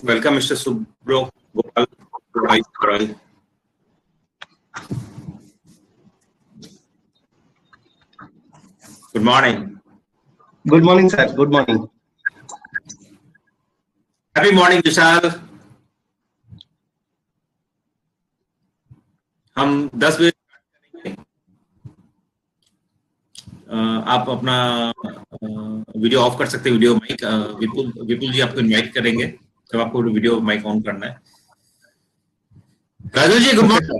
Welcome, Mr. Subro Gopal. Good morning. Good morning, sir. Good morning. Happy morning, विशाल. हम 10 बजे आप अपना video of कर सकते हैं, वीडियो माइक. विपुल जी आपको इनवाइट करेंगे, तब आपको वीडियो माइक ऑन करना है. Raju ji, good morning.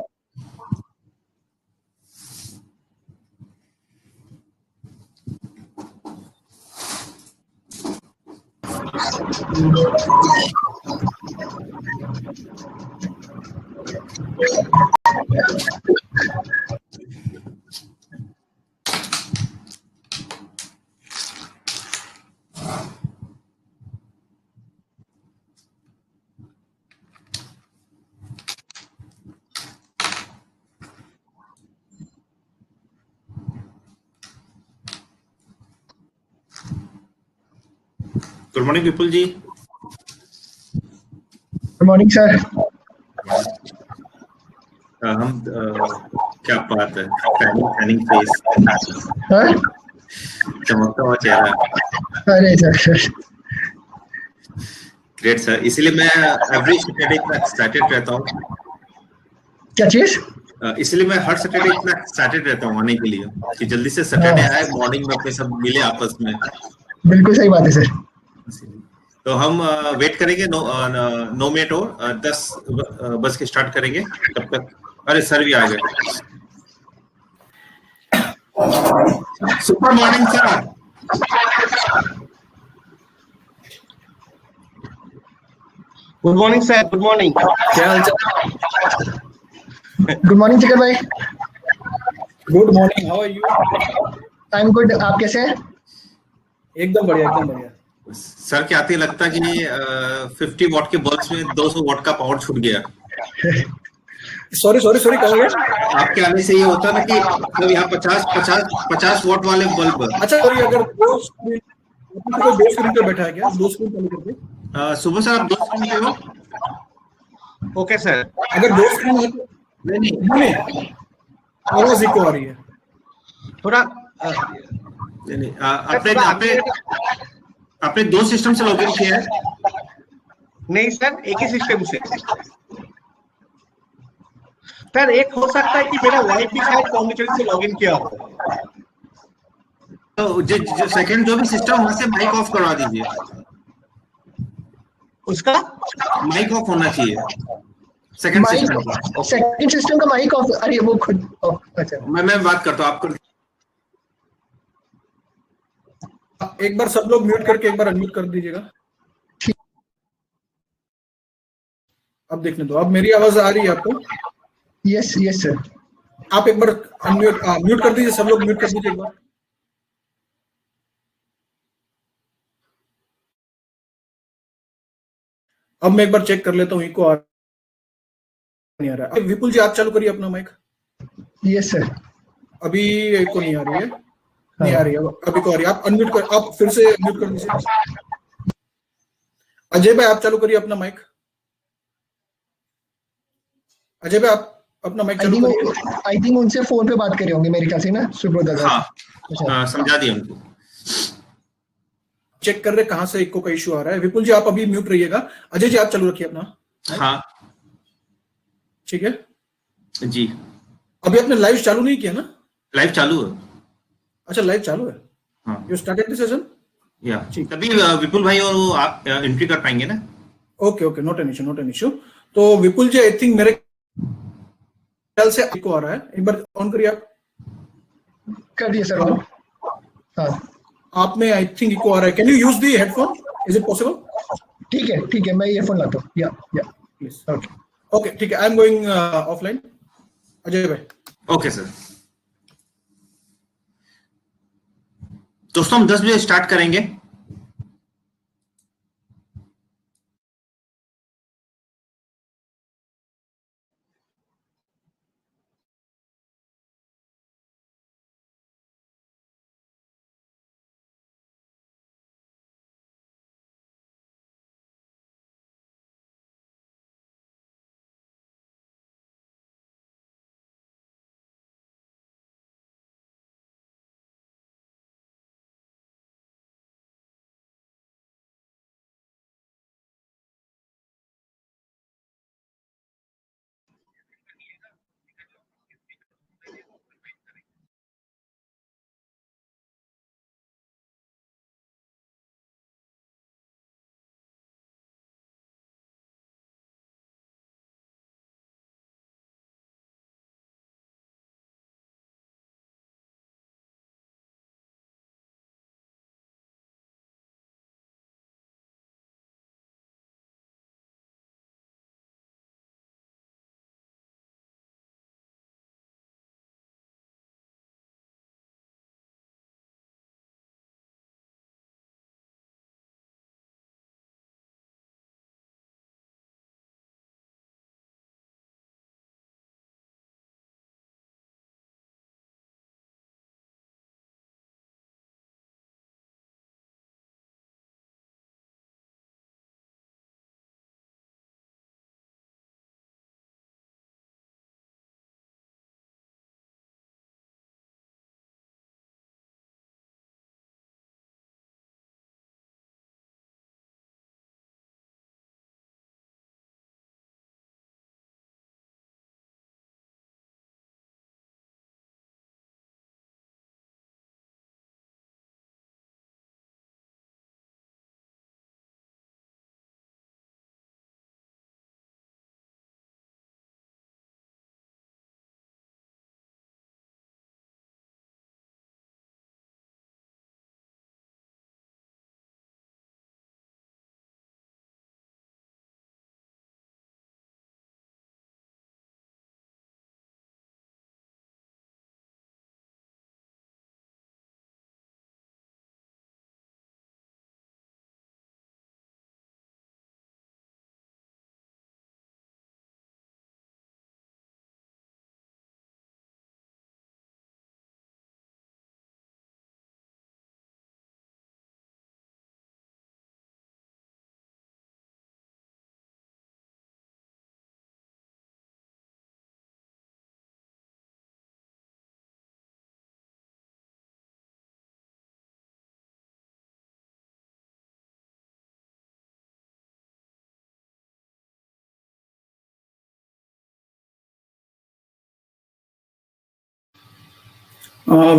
Good morning Vipul ji. Good morning sir. हम क्या बात है, टैनिंग फेस, चमकता हुआ चेहरा. अरे सर, ग्रेट सर. इसीलिए मैं एवरी सैटरडे इतना एक्साइटेड रहता हूँ. क्या चीज? इसलिए मैं हर सैटरडे इतना एक्साइटेड रहता हूँ आने के लिए कि जल्दी से सैटरडे आए, मॉर्निंग में अपने सब मिले आपस में. बिल्कुल सही बात है सर. तो हम वेट करेंगे 9 मिनट और 10 बज के स्टार्ट करेंगे. तब तक अरे सर भी आ गए. Super morning sir. Good morning sir. Good morning. क्या हाल चाल? गुड मॉर्निंग चिकन भाई. Good morning. How are you? I am good. आप कैसे हैं? एकदम बढ़िया, एकदम बढ़िया. सर क्या आती लगता कि 50 वॉट के बल्ब में 200 वॉट का पावर छूट गया. सॉरी कहोगे? आपके आने से ये होता ना कि मतलब यहाँ 50 वॉट वाले बल्ब. अच्छा सॉरी, अगर दो स्क्रीन पे बैठा है क्या? दो स्क्रीन चालू करके. सुबह सर आप 2 स्क्रीन पे हो? Okay sir. अगर 2 स्क्रीन है तो नहीं आवाज इको आ रही है थोड़ा. नहीं, आपने 2 सिस्टम से लॉगिन किया है? नहीं सर, एक ही सिस्टम से. सर एक हो सकता है कि मेरा वाइफ भी शायद कॉम्पिटिशन से लॉगिन किया हो. तो जो सेकंड जो भी सिस्टम वहां से माइक ऑफ करवा दीजिए. उसका माइक ऑफ होना चाहिए सेकंड सिस्टम का. सेकंड सिस्टम का माइक ऑफ. अरे वो खुद. अच्छा मैं बात करता हूँ, आप कर. एक बार सब लोग म्यूट करके एक बार अनम्यूट कर दीजिएगा। अब देखने दो, अब मेरी आवाज आ रही है आपको? Yes yes sir. आप एक बार अनम्यूट म्यूट कर दीजिए, सब लोग म्यूट कर दीजिए एक बार। अब मैं एक बार चेक कर लेता हूँ, इको आ नहीं आ रहा है। विपुल जी आप चालू करिए अपना माइक। Yes sir. अभी इको नहीं आ रही है, नहीं आ रही है, अभी को आ रही है। आप अनम्यूट कर, आप फिर से म्यूट कर दीजिए। अजय भाई आप चालू करिए अपना माइक। अजय भाई आप अपना माइक चालू करिए। आई थिंक उनसे फोन पे बात कर रहे होंगे मेरे ख्याल से ना, सुब्रत दादा। हाँ, समझा दिया उनको। चेक कर रहे कहां से इको का इशू आ रहा है। विपुल जी आप अभी म्यूट रहिएगा। अजय जी आप चालू रखिए अपना। हाँ ठीक है जी। अभी आपने लाइव चालू नहीं किया ना? लाइव चालू है। अच्छा लाइव चालू है। हाँ यू स्टार्टेड द सेशन। या तभी विपुल भाई और वो आप एंट्री कर पाएंगे ना। Okay okay, not an issue, not an issue. तो विपुल जी आई थिंक मेरे ख्याल से इको आ रहा है, एक बार ऑन करिए आप। कर दिया सर ऑन। हाँ आप में आई थिंक इको आ रहा है। Can you use the headphone, is it possible? ठीक है मैं ईयरफोन लाता हूँ। या प्लीज। ओके ओके ठीक है, I am going offline. Ajay भाई। Okay sir. दोस्तों हम 10 बजे स्टार्ट करेंगे।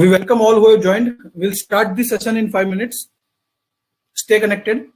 We welcome all who have joined. We'll start the session in 5 minutes. Stay connected.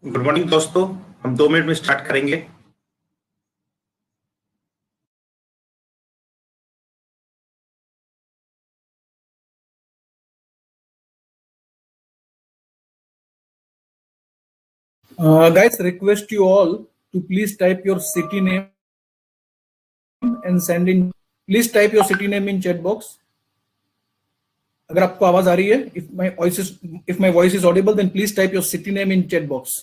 Good morning दोस्तों, हम 2 मिनट में स्टार्ट करेंगे। Guys, request you all to please type your city name and send in. Please type your city name in chat box. अगर आपको आवाज आ रही है, if my voice is audible, then please type your city name in chat box.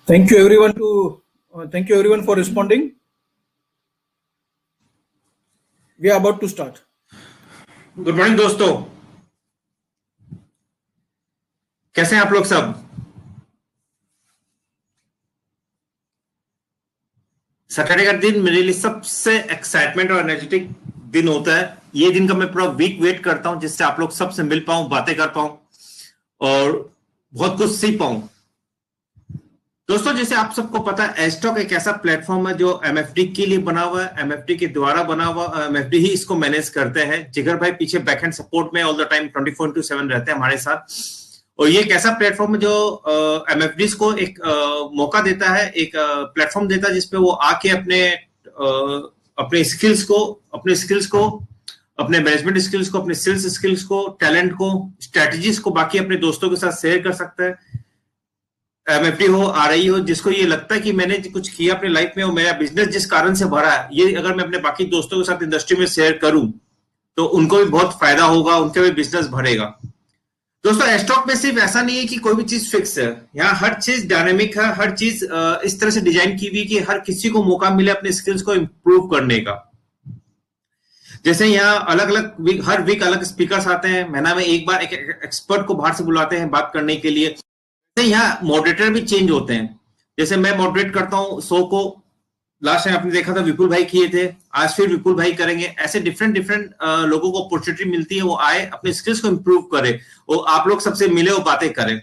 Thank you everyone for responding. We are about to start. Good morning दोस्तों, कैसे हैं आप लोग सब? सैटरडे का दिन मेरे लिए सबसे एक्साइटमेंट और एनर्जेटिक दिन होता है। ये दिन का मैं पूरा वीक वेट करता हूं, जिससे आप लोग सबसे मिल पाऊं, बातें कर पाऊं और बहुत कुछ सीख पाऊं। दोस्तों, जैसे आप सबको पता है, एस्टॉक एक ऐसा प्लेटफॉर्म है जो एमएफडी के लिए बना हुआ है, एमएफडी के द्वारा बना हुआ, एमएफडी ही इसको मैनेज करते हैं। जिगर भाई पीछे बैकएंड सपोर्ट में ऑल द टाइम 24/7 रहते हैं हमारे साथ। और ये एक ऐसा प्लेटफॉर्म है जो एमएफडीज को एक मौका देता है, एक प्लेटफॉर्म देता है जिसपे वो आके अपने स्किल्स को, अपने मैनेजमेंट स्किल्स को, अपने सेल्स स्किल्स को, टैलेंट को, स्ट्रेटजीज को बाकी अपने दोस्तों के साथ शेयर कर सकता है। एमएफडी हो, आरआई हो, जिसको ये लगता है कि मैंने कुछ किया अपनी लाइफ में और मेरा बिजनेस जिस कारण से भरा है, ये अगर मैं अपने बाकी दोस्तों के साथ इंडस्ट्री में शेयर करूं तो उनको भी बहुत फायदा होगा, उनका भी बिजनेस भरेगा। दोस्तों, एस्टॉक में सिर्फ ऐसा नहीं है कि कोई भी चीज फिक्स है, यहाँ हर चीज डायनेमिक है, हर चीज इस तरह से डिजाइन की हुई कि हर किसी को मौका मिले अपने स्किल्स को इंप्रूव करने का। जैसे यहाँ अलग अलग वीक, हर वीक अलग स्पीकर्स आते हैं, महीना में एक बार एक एक्सपर्ट को बाहर से बुलाते हैं बात करने के लिए। यहाँ मॉडरेटर भी चेंज होते हैं। जैसे मैं मॉडरेट करता हूँ शो को, लास्ट टाइम आपने देखा था विपुल भाई किए थे, आज फिर विपुल भाई करेंगे। ऐसे डिफरेंट लोगों को अपॉर्चुनिटी मिलती है, वो आए अपने स्किल्स को इंप्रूव करे और आप लोग सबसे मिले और बातें करें।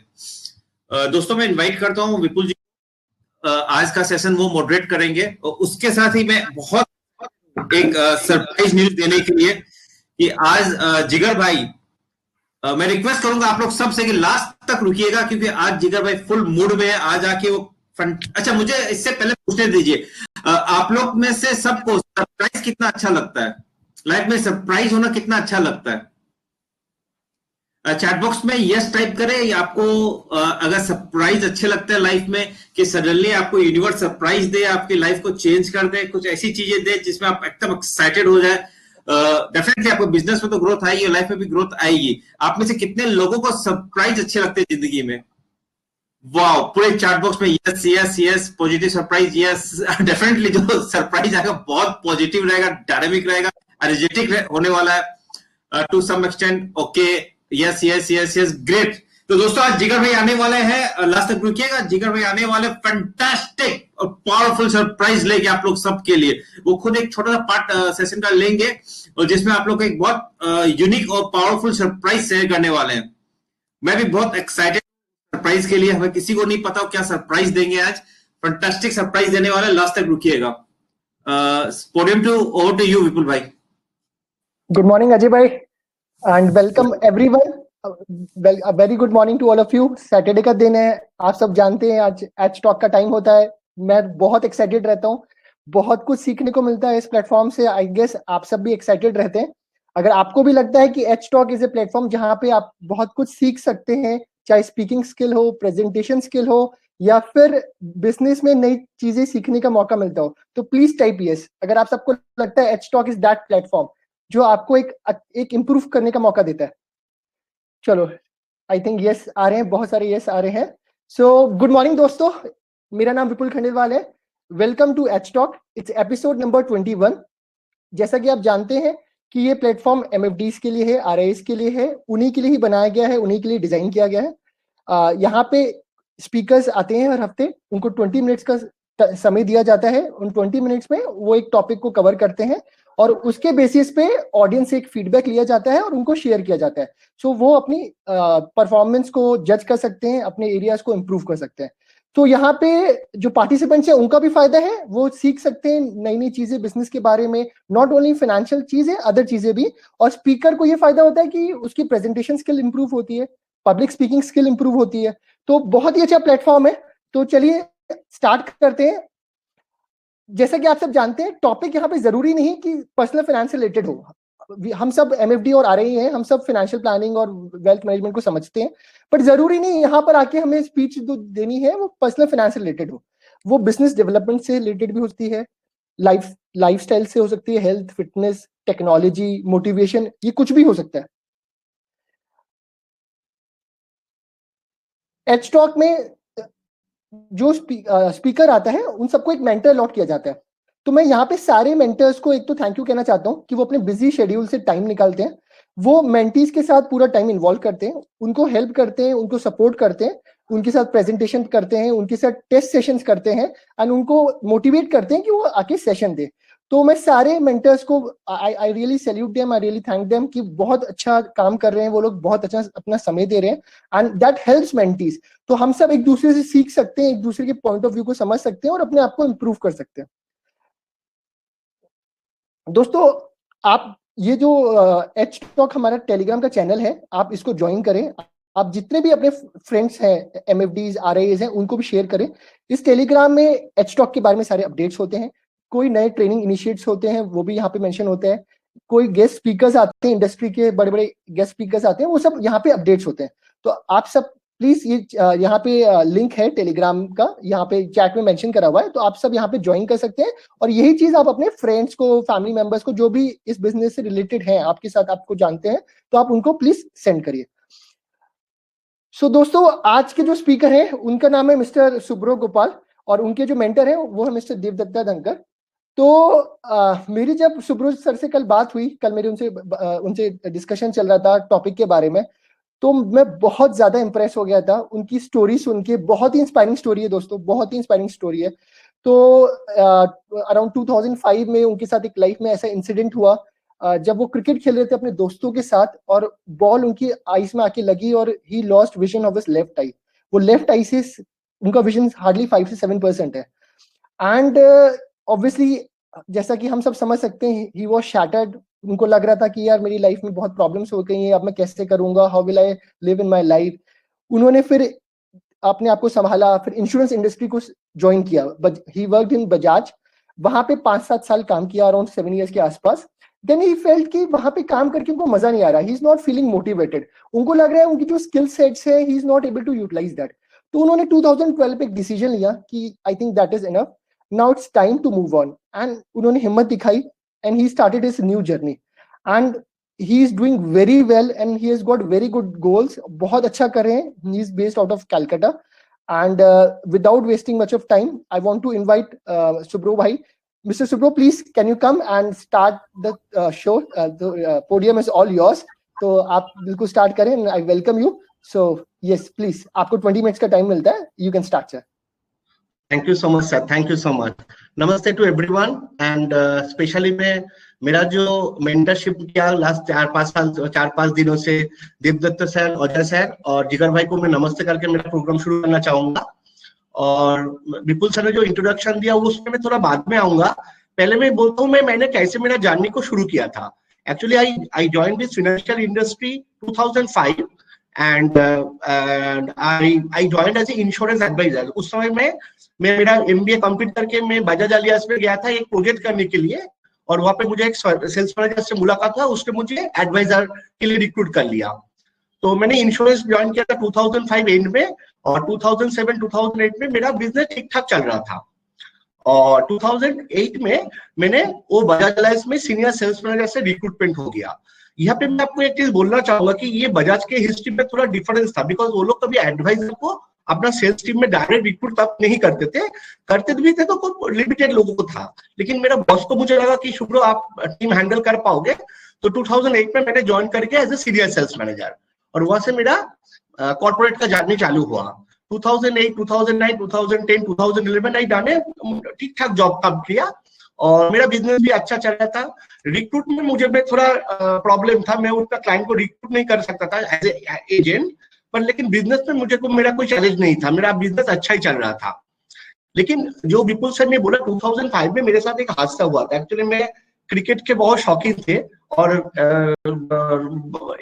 दोस्तों, मैं इनवाइट करता हूँ विपुल जी, आज का सेशन वो मॉडरेट करेंगे। और उसके साथ ही मैं बहुत एक सरप्राइज न्यूज देने के लिए कि आज जिगर भाई, मैं रिक्वेस्ट करूंगा आप लोग सबसे कि लास्ट तक रुकिएगा, क्योंकि आज जिगर भाई फुल मूड में है। आज आके वो अच्छा, मुझे इससे पहले पूछने दीजिए, आप लोग में से सबको सरप्राइज कितना अच्छा लगता है? लाइफ में सरप्राइज होना कितना अच्छा लगता है? चैट बॉक्स में यस टाइप करें, या आपको अगर सरप्राइज अच्छे लगते हैं लाइफ में, कि सडनली आपको यूनिवर्स सरप्राइज दे, आपकी लाइफ को चेंज कर दे, कुछ ऐसी चीजें दे जिसमें आप एकदम एक्साइटेड हो जाए। डेफिनेटली आपको बिजनेस में तो ग्रोथ आएगी और लाइफ में भी ग्रोथ आएगी। आप में से कितने लोगों को सरप्राइज अच्छे लगते हैं जिंदगी में? वाह, पूरे चैट बॉक्स में yes yes yes, positive surprise yes. Definitely जो सरप्राइज आएगा बहुत पॉजिटिव रहेगा, डायनामिक रहेगा, एनर्जेटिक होने वाला है to some extent. Okay, yes yes yes yes, great. तो दोस्तों, आज जिगर भाई आने वाले हैं, लास्ट तक रुकिएगा। जिगर भाई आने वाले फैंटास्टिक और पावरफुल सरप्राइज लेके आप लोग सबके लिए। वो खुद एक छोटा सा पार्ट सेशन का लेंगे और जिसमें आप लोग एक बहुत यूनिक और पावरफुल सरप्राइज शेयर करने वाले हैं। मैं भी बहुत एक्साइटेड सरप्राइज के लिए। हमें किसी को नहीं पता क्या सरप्राइज देंगे आज। फैंटास्टिक सरप्राइज देने वाले, लास्ट तक रुकिएगा। Podium to over to you Vipul भाई। गुड मॉर्निंग अजय भाई and welcome everyone. Very good morning to all of you. Saturday का दिन है, आप सब जानते हैं आज एच टॉक का टाइम होता है। मैं बहुत एक्साइटेड रहता हूँ, बहुत कुछ सीखने को मिलता है इस प्लेटफॉर्म से। आई गेस आप सब भी एक्साइटेड रहते हैं। अगर आपको भी लगता है कि H talk is a platform जहां पे आप बहुत कुछ सीख सकते हैं, चाहे स्पीकिंग स्किल हो, प्रेजेंटेशन स्किल हो, या फिर बिजनेस में नई चीजें सीखने का मौका मिलता हो, तो प्लीज टाइप यस। अगर आप सबको लगता है H talk is that platform जो आपको एक इम्प्रूव करने का मौका देता है। चलो, आई थिंक यस आ रहे हैं, बहुत सारे यस आ रहे हैं। सो गुड मॉर्निंग दोस्तों, मेरा नाम विपुल खंडेलवाल है। Welcome to H talk, it's episode number 21। जैसा कि आप जानते हैं कि ये प्लेटफॉर्म MFDs के लिए है, RIs के लिए है, उन्हीं के लिए ही बनाया गया है, उन्हीं के लिए डिजाइन किया गया है। यहाँ पे स्पीकर्स आते हैं हर हफ्ते, उनको 20 मिनट्स का समय दिया जाता है। उन 20 मिनट्स में वो एक टॉपिक को कवर करते हैं और उसके बेसिस पे ऑडियंस से एक फीडबैक लिया जाता है और उनको शेयर किया जाता है। सो वो अपनी परफॉर्मेंस को जज कर सकते हैं, अपने एरियाज को इम्प्रूव कर सकते हैं। तो यहाँ पे जो पार्टिसिपेंट्स है उनका भी फायदा है, वो सीख सकते हैं नई नई चीजें बिजनेस के बारे में, नॉट ओनली फाइनेंशियल चीजें, अदर चीजें भी। और स्पीकर को ये फायदा होता है कि उसकी प्रेजेंटेशन स्किल इंप्रूव होती है, पब्लिक स्पीकिंग स्किल इंप्रूव होती है। तो बहुत ही अच्छा प्लेटफॉर्म है। तो चलिए स्टार्ट करते हैं। जैसा कि आप सब जानते हैं, टॉपिक यहाँ पे जरूरी नहीं कि पर्सनल फाइनेंस से रिलेटेड हो। हम सब MFD और RI हैं, हम सब फाइनेंशियल प्लानिंग और वेल्थ मैनेजमेंट को समझते हैं, बट जरूरी नहीं यहाँ पर आके हमें स्पीच जो देनी है वो पर्सनल फाइनेंस से रिलेटेड हो। वो बिजनेस डेवलपमेंट से रिलेटेड भी होती है, लाइफस्टाइल से हो सकती है, हेल्थ, फिटनेस, टेक्नोलॉजी, मोटिवेशन, ये कुछ भी हो सकता है। एच टॉक में जो स्पीकर आता है उन सबको एक मेंटर अलॉट किया जाता है। तो मैं यहाँ पे सारे मेंटर्स को एक तो थैंक यू कहना चाहता हूँ कि वो अपने बिजी शेड्यूल से टाइम निकालते हैं, वो मेंटीज के साथ पूरा टाइम इन्वॉल्व करते हैं, उनको हेल्प करते हैं, उनको सपोर्ट करते हैं, उनके साथ प्रेजेंटेशन करते हैं, उनके साथ टेस्ट सेशंस करते हैं एंड उनको मोटिवेट करते हैं कि वो आके सेशन दे। तो मैं सारे मेंटर्स को I really salute them, I really thank them कि बहुत अच्छा काम कर रहे हैं वो लोग, बहुत अच्छा अपना समय दे रहे हैं एंड दैट हेल्प्स मेंटीज। तो हम सब एक दूसरे से सीख सकते हैं, एक दूसरे के पॉइंट ऑफ व्यू को समझ सकते हैं और अपने आप को इम्प्रूव कर सकते हैं। दोस्तों, आप ये जो एच टॉक हमारा टेलीग्राम का चैनल है, आप इसको ज्वाइन करें। आप जितने भी अपने फ्रेंड्स हैं, MFDs, RIs हैं, उनको भी शेयर करें। इस टेलीग्राम में एच टॉक के बारे में सारे अपडेट्स होते हैं, कोई नए ट्रेनिंग इनिशिएट्स होते हैं वो भी यहाँ पे मेंशन होते हैं, कोई गेस्ट स्पीकर्स आते हैं, इंडस्ट्री के बड़े बड़े गेस्ट स्पीकर्स आते हैं, वो सब यहाँ पे अपडेट्स होते हैं। तो आप सब प्लीज, ये यहाँ पे लिंक है टेलीग्राम का, यहाँ पे चैट में मेंशन करा हुआ है, तो आप सब यहाँ पे ज्वाइन कर सकते हैं। और यही चीज आप अपने फ्रेंड्स को, फैमिली मेंबर्स को, जो भी इस बिजनेस से रिलेटेड हैं, आपके साथ, आपको जानते हैं, तो आप उनको प्लीज सेंड करिए। सो दोस्तों, आज के जो स्पीकर हैं उनका नाम है मिस्टर सुब्रो गोपाल और उनके जो मेंटर हैं वो है मिस्टर देवदत्ता धनकर। तो मेरी जब सुब्रो सर से कल बात हुई, कल मेरी उनसे डिस्कशन चल रहा था टॉपिक के बारे में, तो मैं बहुत ज्यादा इंप्रेस हो गया था उनकी स्टोरी सुन के। बहुत ही इंस्पायरिंग स्टोरी है दोस्तों, बहुत ही इंस्पायरिंग स्टोरी है। तो अराउंड 2005 में उनके साथ एक लाइफ में ऐसा इंसिडेंट हुआ, जब वो क्रिकेट खेल रहे थे अपने दोस्तों के साथ और बॉल उनकी आईज में आके लगी और ही lost vision of his left eye. वो लेफ्ट आई से उनका विजन हार्डली 5 से 7% है। एंड ऑब्वियसली जैसा कि हम सब समझ सकते हैं, ही वाज शैटर्ड। उनको लग रहा था कि यार मेरी लाइफ में बहुत प्रॉब्लम्स हो गई हैं, अब मैं कैसे करूंगा, how will I live in my life. उन्होंने फिर अपने आप को संभाला, फिर इंश्योरेंस इंडस्ट्री को ज्वाइन किया। ही वर्कड इन बजाज, वहां पे 5-7 साल काम किया, अराउंड 7 इयर्स के आसपास। देन ही फेल्ट कि वहां पे काम करके उनको मजा नहीं आ रहा, he is not feeling motivated. उनको लग रहा है उनकी जो स्किल सेट्स है, he is not able to utilise that. तो उन्होंने 2012 पे एक डिसीजन लिया कि I think that is enough, now it's time to move on. And उन्होंने हिम्मत दिखाई and he started his new journey and he is doing very well and he has got very good goals। बहुत अच्छा कर रहे हैं। he is based out of Calcutta and without wasting much of time I want to invite Subro bhai. Mr. Subro, please can you come and start the show। the podium is all yours। तो आप बिल्कुल start करें and I welcome you। so yes please, आपको 20 minutes का time मिलता है, you can start sir। Thank you so much, sir. Thank you so much. Namaste to everyone and especially मैं मेरा जो मेंटरशिप किया लास्ट 4-5 दिनों से देवदत्त सर, अजय सर और जिगर भाई को मैं नमस्ते करके मेरा प्रोग्राम शुरू करना चाहूंगा। और विपुल सर ने जो इंट्रोडक्शन दिया वो उसमें मैं थोड़ा बाद में आऊंगा। पहले मैं बोलता हूँ मैंने कैसे मेरा जर्नी को शुरू किया था। Actually I joined this financial industry 2005 and I joined as an insurance advisor। उस समय में मैं मेरा MBA कंप्लीट करके मैं बजाज अलियास में गया था एक प्रोजेक्ट करने के लिए, और वहां पे मुझे एक सेल्स मैनेजर से मुलाकात हुआ, उसने मुझे एडवाइजर के लिए रिक्रूट कर लिया। तो मैंने इंश्योरेंस ज्वाइन किया था 2005 एंड में, और 2007-2008 में मेरा बिजनेस ठीक ठाक चल रहा था। और 2008 में मैंने वो बजाज अलायंस में सीनियर सेल्स मैनेजर से रिक्रूटमेंट हो गया। यहाँ पे मैं आपको एक चीज बोलना चाहूंगा कि ये बजाज के हिस्ट्री में थोड़ा डिफरेंस था, बिकॉज वो लोग कभी एडवाइजर को अपना सेल्स टीम में डायरेक्ट रिक्रूट तब नहीं करते थे, करते भी थे तो कुछ लिमिटेड लोगों को था। लेकिन मेरा बॉस को मुझे लगा कि शुभ्रो आप टीम हैंडल कर पाओगे, तो 2008 में मैंने ज्वाइन करके as a senior sales manager, और वहां से मेरा कॉर्पोरेट का जर्नी चालू हुआ। 2008, 2009, 2010, 2011 आई डाने ठीक ठाक जॉब काम किया, और मेरा बिजनेस भी अच्छा चल रहा था। रिक्रूट में मुझे में थोड़ा प्रॉब्लम था, मैं उतना क्लाइंट को रिक्रूट नहीं कर सकता था एज ए एजेंट, पर लेकिन बिजनेस में मुझे मेरा कोई चैलेंज नहीं था, मेरा बिजनेस अच्छा ही चल रहा था। लेकिन जो विपुल सर ने बोला 2005 में मेरे साथ एक हादसा हुआ था। एक्चुअली मैं क्रिकेट के बहुत शौकीन थे और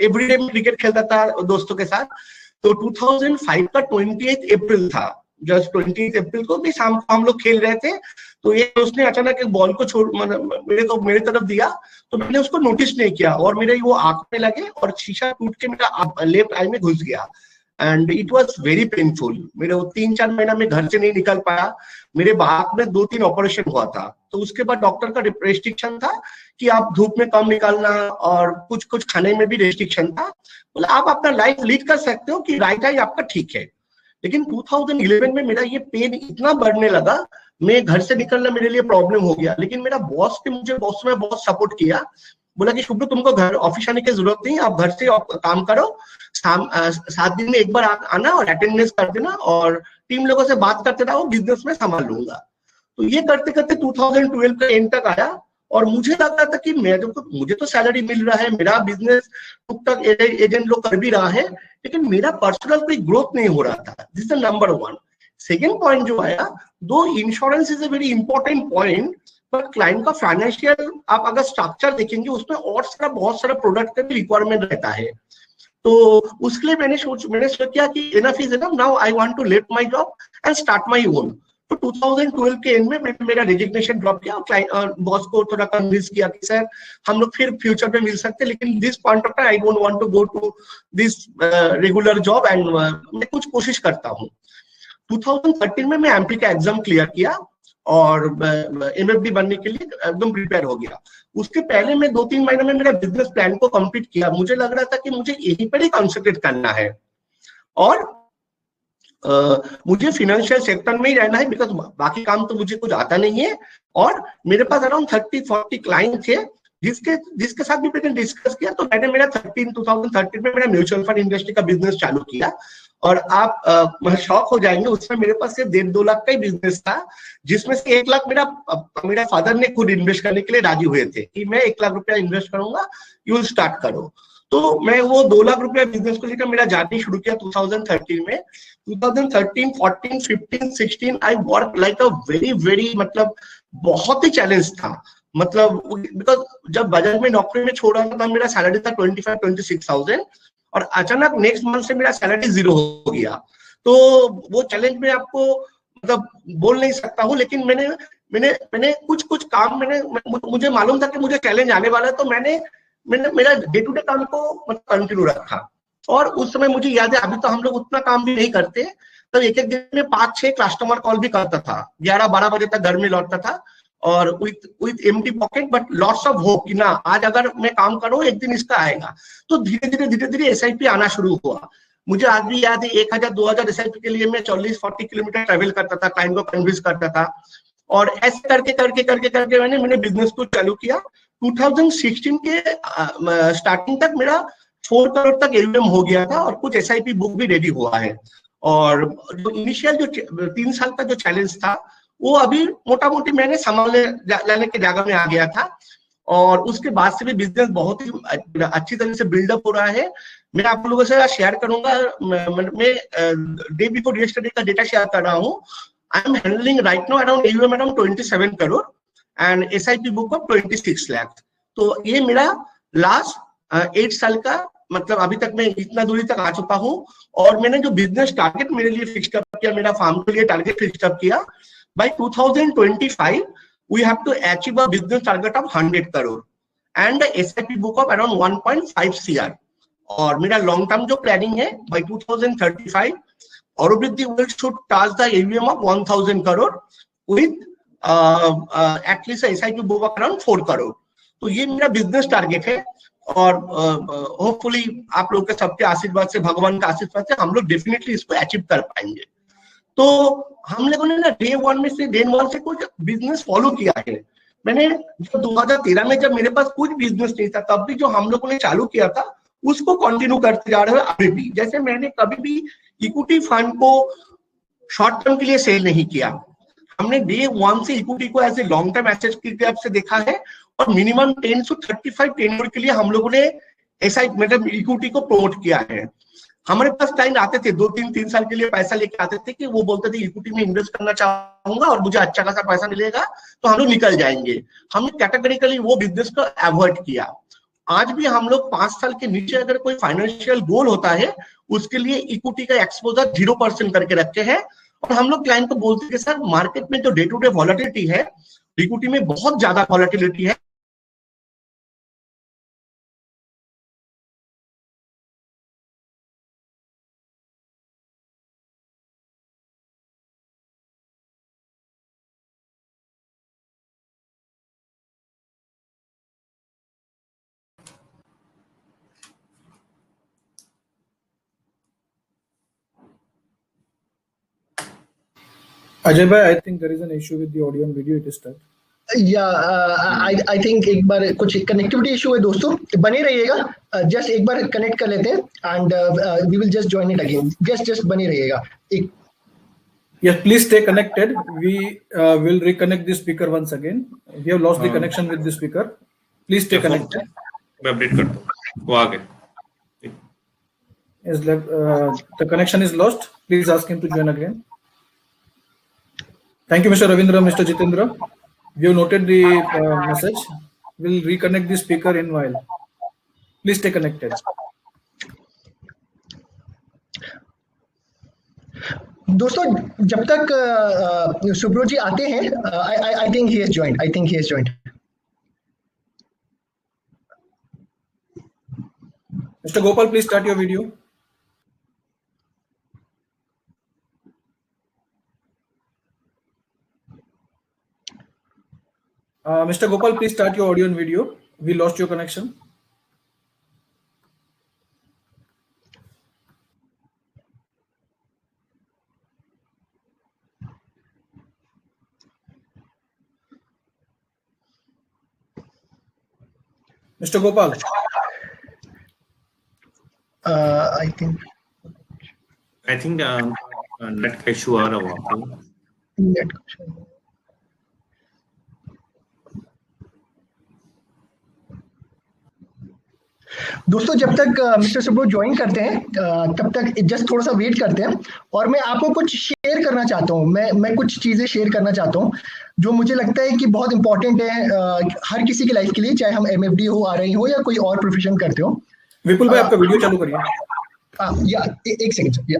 एवरीडे में क्रिकेट खेलता था दोस्तों के साथ। तो 2005 का 28 अप्रैल था, जस्ट 28 अप्रैल को भी शाम को हम लोग खेल रहे थे, तो एक दोस्त ने अचानक एक बॉल को छोड़ मेरे तरफ दिया, तो मैंने उसको नोटिस नहीं किया, और मेरे वो आंख में लगे और शीशा टूट के मेरा लेफ्ट आई में घुस गया, and it was very painful. मेरे वो 3-4 महीना में घर से नहीं निकल पाया। मेरे आंख में 2-3 ऑपरेशन हुआ था। तो उसके बाद डॉक्टर का रेस्ट्रिक्शन था कि आप धूप में कम निकालना, और कुछ कुछ खाने में भी रेस्ट्रिक्शन था। बोला आप अपना लाइफ लीड कर सकते हो कि राइट आई आपका ठीक है। लेकिन 2011 में मेरा ये पेन इतना बढ़ने लगा, मैं घर से निकलना मेरे लिए प्रॉब्लम हो गया। लेकिन मेरा बॉस ने मुझे बहुत सपोर्ट किया, बोला कि शुभ्र तुमको घर ऑफिस आने की जरूरत नहीं, आप घर से काम करो, 7 दिन में एक बार आना और अटेंडेंस कर देना, और टीम लोगों से बात करते रहो, बिजनेस में संभाल लूंगा। तो ये करते करते 2012 का एंड तक आया, और मुझे लग रहा था कि मुझे तो सैलरी मिल रहा है, मेरा बिजनेस टुक तक एजेंट लोग कर भी रहा है, लेकिन मेरा पर्सनल कोई ग्रोथ नहीं हो रहा था। This is number 1। Second point जो आया, दो insurance is a very important point, पर क्लाइंट का फाइनेंशियल आप अगर स्ट्रक्चर देखेंगे उसमें और बहुत सारा प्रोडक्ट का भी रिक्वायरमेंट रहता है। तो उसके लिए मैंने सोचा कि enough is enough, now I want to let my job and start my own. तो 2012 के एंड में मैंने मेरा रेजिग्नेशन ड्रॉप किया, और क्लाइंट बॉस को थोड़ा कन्विंस किया कि सर हम लोग फिर फ्यूचर में मिल सकते हैं, लेकिन this point of time I don't want to go to this regular job, and मैं कुछ कोशिश करता हूँ। 2013 में मैं एमपी का एग्जाम क्लियर किया और एमएफडी बनने के लिए एकदम प्रिपेयर हो गया। उसके पहले मैं 2-3 महीने में मेरा बिजनेस प्लान को कंप्लीट किया। मुझे लग रहा था कि मुझे यहीं पर ही कॉन्सेंट्रेट करना है, और मुझे फाइनेंशियल सेक्टर में ही रहना है, बिकॉज बाकी काम तो मुझे कुछ आता नहीं है। और मेरे पास अराउंड 30-40 क्लाइंट थे, जिसके साथ भी मैंने डिस्कस किया। तो मैंने मेरा 2013 में मेरा म्यूचुअल फंड इंडस्ट्री का बिजनेस चालू किया, और आप शॉक हो जाएंगे, उसमें मेरे पास सिर्फ 1.5-2 लाख का ही बिजनेस था, जिसमें से 1 लाख मेरा फादर ने खुद इन्वेस्ट करने के लिए राजी हुए थे कि मैं 1 लाख रुपया इन्वेस्ट करूंगा, यू विल स्टार्ट करो। तो मैं वो 2 लाख रुपया बिजनेस को लेकर मेरा जर्नी शुरू किया 2013 में। 2013, 14, 15, 16 I work like a very मतलब बहुत ही चैलेंज था। मतलब बिकॉज जब बजाज में नौकरी में छोड़ा था, मेरा सैलरी था 25-26,000, और अचानक नेक्स्ट मंथ से मेरा सैलरी 0 हो गया। तो वो चैलेंज में आपको मतलब बोल नहीं सकता हूँ, लेकिन मैंने कुछ काम मुझे मालूम था कि मुझे चैलेंज आने वाला है, तो मैंने मेरा डे टू डे काम को कंटिन्यू रखा। और उस समय मुझे याद है, अभी तो हम लोग उतना काम भी नहीं करते, तो एक दिन में 5-6 कस्टमर कॉल भी करता था, 11-12 बजे तक घर में लौटता था, और with empty pocket but lots of hope कि ना आज अगर मैं काम करूं एक दिन इसका आएगा। तो धीरे धीरे एसआईपी आना शुरू हुआ। मुझे आज भी याद है 1000-2000 एसआईपी के लिए मैं 40-40 किलोमीटर ट्रेवल करता था, क्लाइंट को कन्विंस करता था, और ऐसे करके मैंने बिजनेस को चालू किया। 2016 के स्टार्टिंग तक मेरा 4 करोड़ तक एयूएम हो गया था, और कुछ एसआईपी बुक भी रेडी हुआ है। और जो इनिशियल जो 3 साल का जो चैलेंज था, वो अभी मोटा मोटी मैंने संभालने लाने के जगह में आ गया था। और उसके बाद से भी बिजनेस बहुत ही अच्छी तरह से बिल्डअप हो रहा है। मैं आप लोगों से शेयर करूंगा, मैं डे बिफोर यस्टरडे का डेटा शेयर कर रहा हूँ। I am handling right now around 27 crore and SIP book of 26 lakh. तो ये मेरा लास्ट 8 साल का, मतलब अभी तक मैं इतना दूरी तक आ चुका हूँ। और मैंने जो बिजनेस टारगेट मेरे लिए फिक्स अप किया, मेरा फार्म के लिए टारगेट फिक्स अप किया, bye 2025 we have to achieve a business target of 100 crore and SIP book of around 1.5 CR। और मेरा लॉन्ग टर्म जो प्लानिंग है, bye 2035 Aurobindo will should touch the AUM of 1000 crore with at least a SIP book of around 4 crore। तो ये मेरा business target है। और hopefully आप लोग के सबके आशीर्वाद से, भगवान का आशीर्वाद से हम लोग डेफिनेटली इसको अचीव कर पाएंगे। तो हम लोगों ने ना डे वन से कुछ बिजनेस फॉलो किया है। मैंने जब 2013 में जब मेरे पास कुछ बिजनेस नहीं था, तब भी जो हम लोगों ने चालू किया था उसको कंटिन्यू करते जा रहे हैं अभी भी। जैसे मैंने कभी भी इक्विटी फंड को शॉर्ट टर्म के लिए सेल नहीं किया। हमने डे वन से इक्विटी को as a long term asset की तरफ से देखा है और मिनिमम 10 से 35 टेन्योर के लिए हम लोगों ने ऐसा मतलब इक्विटी को प्रमोट किया है। हमारे पास क्लाइंट आते थे 2-3 साल के लिए पैसा लेके आते थे कि वो बोलते थे इक्विटी में इन्वेस्ट करना चाहूंगा और मुझे अच्छा खासा पैसा मिलेगा तो हम लोग निकल जाएंगे। हमने कैटेगरिकली वो बिजनेस को अवॉइड किया। आज भी हम लोग 5 साल के नीचे अगर कोई फाइनेंशियल गोल होता है, उसके लिए इक्विटी का एक्सपोजर 0% करके रखते हैं। और हम लोग क्लाइंट को बोलते हैं कि सर मार्केट में जो डे टू डे वॉलेटिलिटी है, इक्विटी में बहुत ज्यादा वॉलेटिलिटी है। Ajay bhai, I think there is an issue with the audio and video. It is stuck. I think एक बार कुछ कनेक्टिविटी इशू है दोस्तों, बने रहिएगा। जस्ट एक बार कनेक्ट कर लेते हैं and we will just join it again. Just बने रहिएगा। Yes, please stay connected. We will reconnect the speaker once again. We have lost the connection with the speaker. Please stay connected. मैं update करता हूँ, वो आ गए। The connection is lost. Please ask him to join again. Thank you, Mr. Ravindra, Mr. Jitendra. We have noted the message. We'll reconnect the speaker in while. Please stay connected. दोस्तों जब तक सुब्रो जी आते हैं, I think he has joined. I think he has joined. Mr. Gopal, please start your video. Mr. Gopal, please start your audio and video. We lost your connection. Mr. Gopal. I think net का issue आ रहा है वहाँ पे। दोस्तों जब तक mister Subro join करते हैं तब तक जस्ट थोड़ा सा वेट करते हैं। और मैं आपको कुछ शेयर करना चाहता हूँ, मैं कुछ चीजें शेयर करना चाहता हूँ जो मुझे लगता है कि बहुत इंपॉर्टेंट है हर किसी की लाइफ के लिए, चाहे हम MFD हो, RI हो या कोई और प्रोफेशन करते हो। विपुल भाई आपका वीडियो चालू करिए। या एक सेकंड या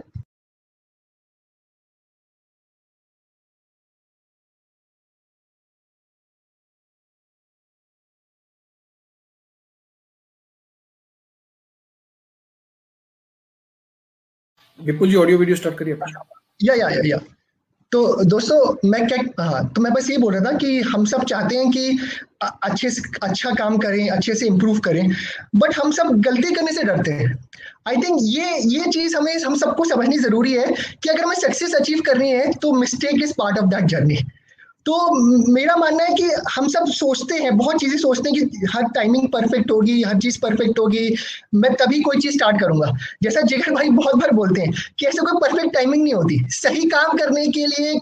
विपुल जी ऑडियो वीडियो स्टार्ट करिए। या तो दोस्तों मैं बस ये बोल रहा था कि हम सब चाहते हैं कि अच्छे से अच्छा काम करें, अच्छे से इम्प्रूव करें, बट हम सब गलती करने से डरते हैं। आई थिंक ये चीज हम सबको समझनी जरूरी है कि अगर हमें सक्सेस अचीव करनी है तो mistake is part of that journey. तो मेरा मानना है कि हम सब सोचते हैं, बहुत चीजें सोचते हैं कि हर टाइमिंग परफेक्ट होगी, हर चीज परफेक्ट होगी, मैं तभी कोई चीज स्टार्ट करूंगा। जैसा जिगर भाई बहुत बार बोलते हैं कि ऐसे कोई परफेक्ट टाइमिंग नहीं होती। सही काम करने के लिए